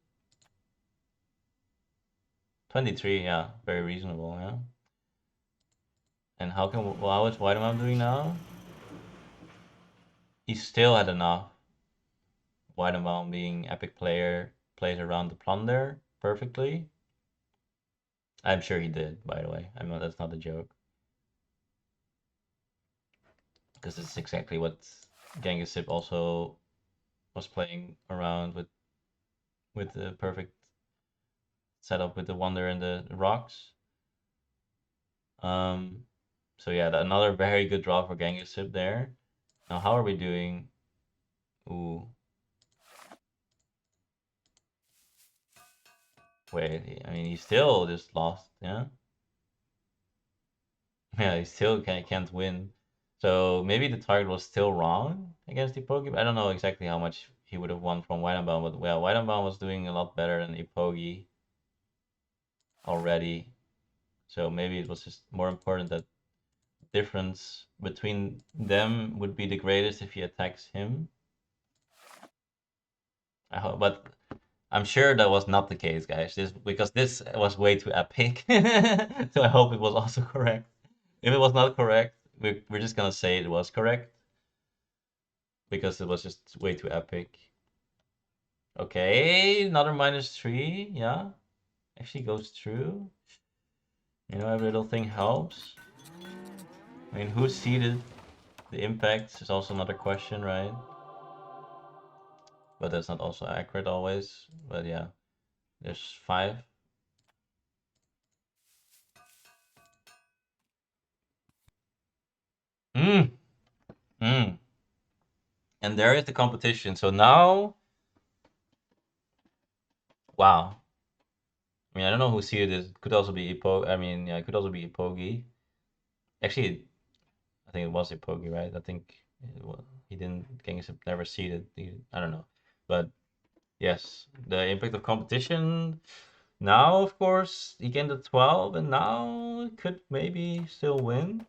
23, yeah. Very reasonable, yeah. And how can, well, how is Whitemount doing now? He still had enough. Whitemount being epic player, plays around the plunder perfectly. I'm sure he did, by the way. I know that's not a joke. Because it's exactly what Genghis Sip also was playing around with the perfect setup with the Wonder and the rocks. Um, so yeah, another very good draw for Genghis Sip there. Now, how are we doing? Ooh, wait. I mean, he still just lost. Yeah, yeah. He still can't win. So maybe the target was still wrong against Ipogi. I don't know exactly how much he would have won from Whiteunbound, but well, Whiteunbound was doing a lot better than Ipogi already. So maybe it was just more important that difference between them would be the greatest if he attacks him. I hope, but I'm sure that was not the case, guys. This because this was way too epic. So I hope it was also correct. If it was not correct, we're just gonna say it was correct because it was just way too epic. Okay, another -3. Yeah, actually goes through. You know, every little thing helps. I mean, who seeded the impact is also another question, right? But that's not also accurate always. But yeah, there's 5. Mm, mm. And there is the competition. So now, wow. I mean, I don't know who seeded this. Could also be Ipo. I mean, yeah, it could also be Ipogi. Actually, I think it was Ipogi, right? I think he didn't. Genghis never seeded. I don't know, but yes, the impact of competition. Now, of course, he gained a 12, and now could maybe still win.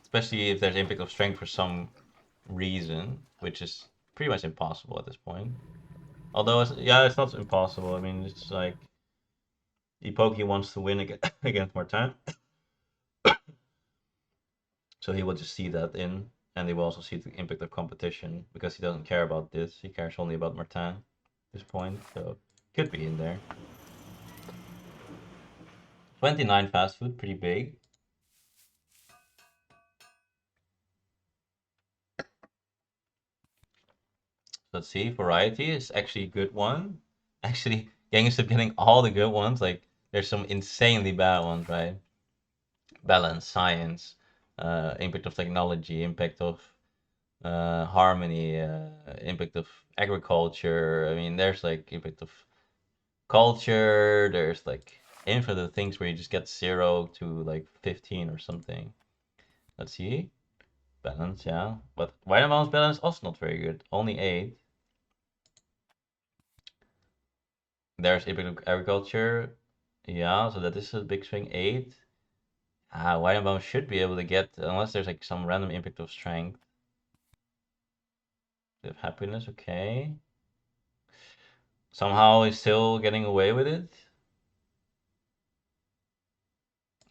Especially if there's impact of strength for some reason, which is pretty much impossible at this point. Although, yeah, it's not impossible. I mean, it's like Ipoki wants to win against Martin, so he will just see that in, and he will also see the impact of competition because he doesn't care about this. He cares only about Martin at this point, so could be in there. 29 fast food, pretty big. Let's see, variety is actually a good one. Actually, Genghis is getting all the good ones. Like, there's some insanely bad ones, right? Balance, science, impact of technology, impact of harmony, impact of agriculture. I mean, there's like impact of culture. There's like infinite things where you just get 0 to like 15 or something. Let's see. Balance, yeah. But Weideman's balance also not very good. Only 8. There's impact of agriculture. Yeah, so that is a big swing. 8. Weidenbaum should be able to get, unless there's like some random impact of strength. Of happiness, okay. Somehow he's still getting away with it.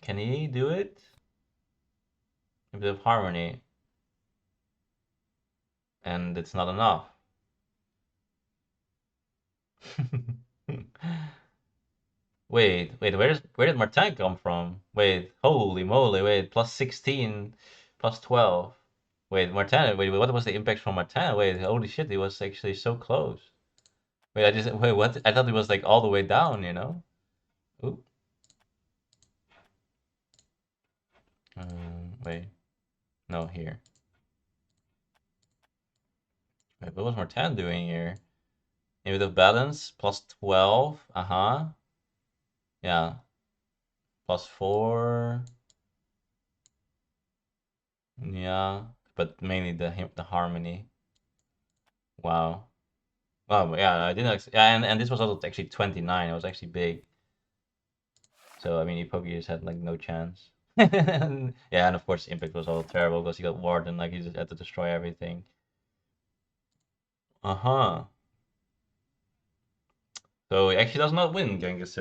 Can he do it? A bit of harmony. And it's not enough. Wait, where did Martin come from? Wait, holy moly, wait, +16, +12. Wait, Martin, wait, what was the impact from Martin? Wait, holy shit, he was actually so close. Wait, what? I thought he was like all the way down, you know? Ooh. Wait, no, here. Wait, what was Martin doing here? Maybe the balance, +12, uh-huh. Yeah, +4. Yeah, but mainly the harmony. Wow. Wow, yeah, I didn't. Yeah, and this was also actually 29. It was actually big. So I mean, Ipogi just had like no chance. Yeah, and of course, Impact was all terrible because he got warded and like he just had to destroy everything. Uh-huh. So he actually does not win Genghis.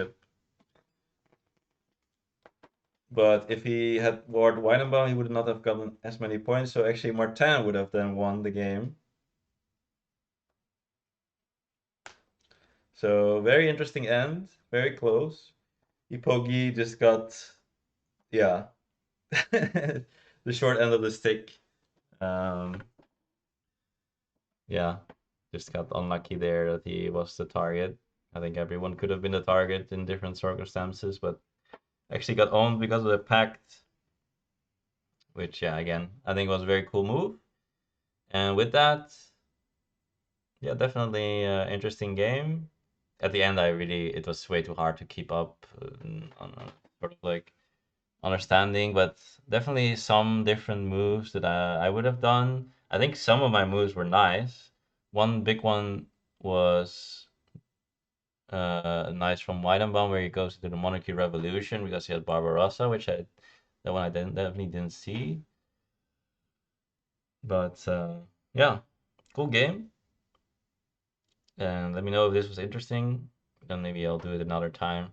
But if he had ward Weidenbaum, he would not have gotten as many points. So actually, Martin would have then won the game. So very interesting end, very close. Ipogi just got, yeah, the short end of the stick. Um, yeah, just got unlucky there that he was the target. I think everyone could have been the target in different circumstances, but actually got owned because of the pact, which, yeah, again, I think was a very cool move. And with that, yeah, definitely interesting game. At the end, it was way too hard to keep up on sort of like understanding, but definitely some different moves that I would have done. I think some of my moves were nice. One big one was nice from Weidenbaum, where he goes to the Monarchy Revolution because he had Barbarossa, that one I definitely didn't see. But yeah, cool game. And let me know if this was interesting. Then maybe I'll do it another time.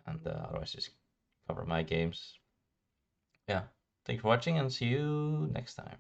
And otherwise, just cover my games. Yeah. Thanks for watching and see you next time.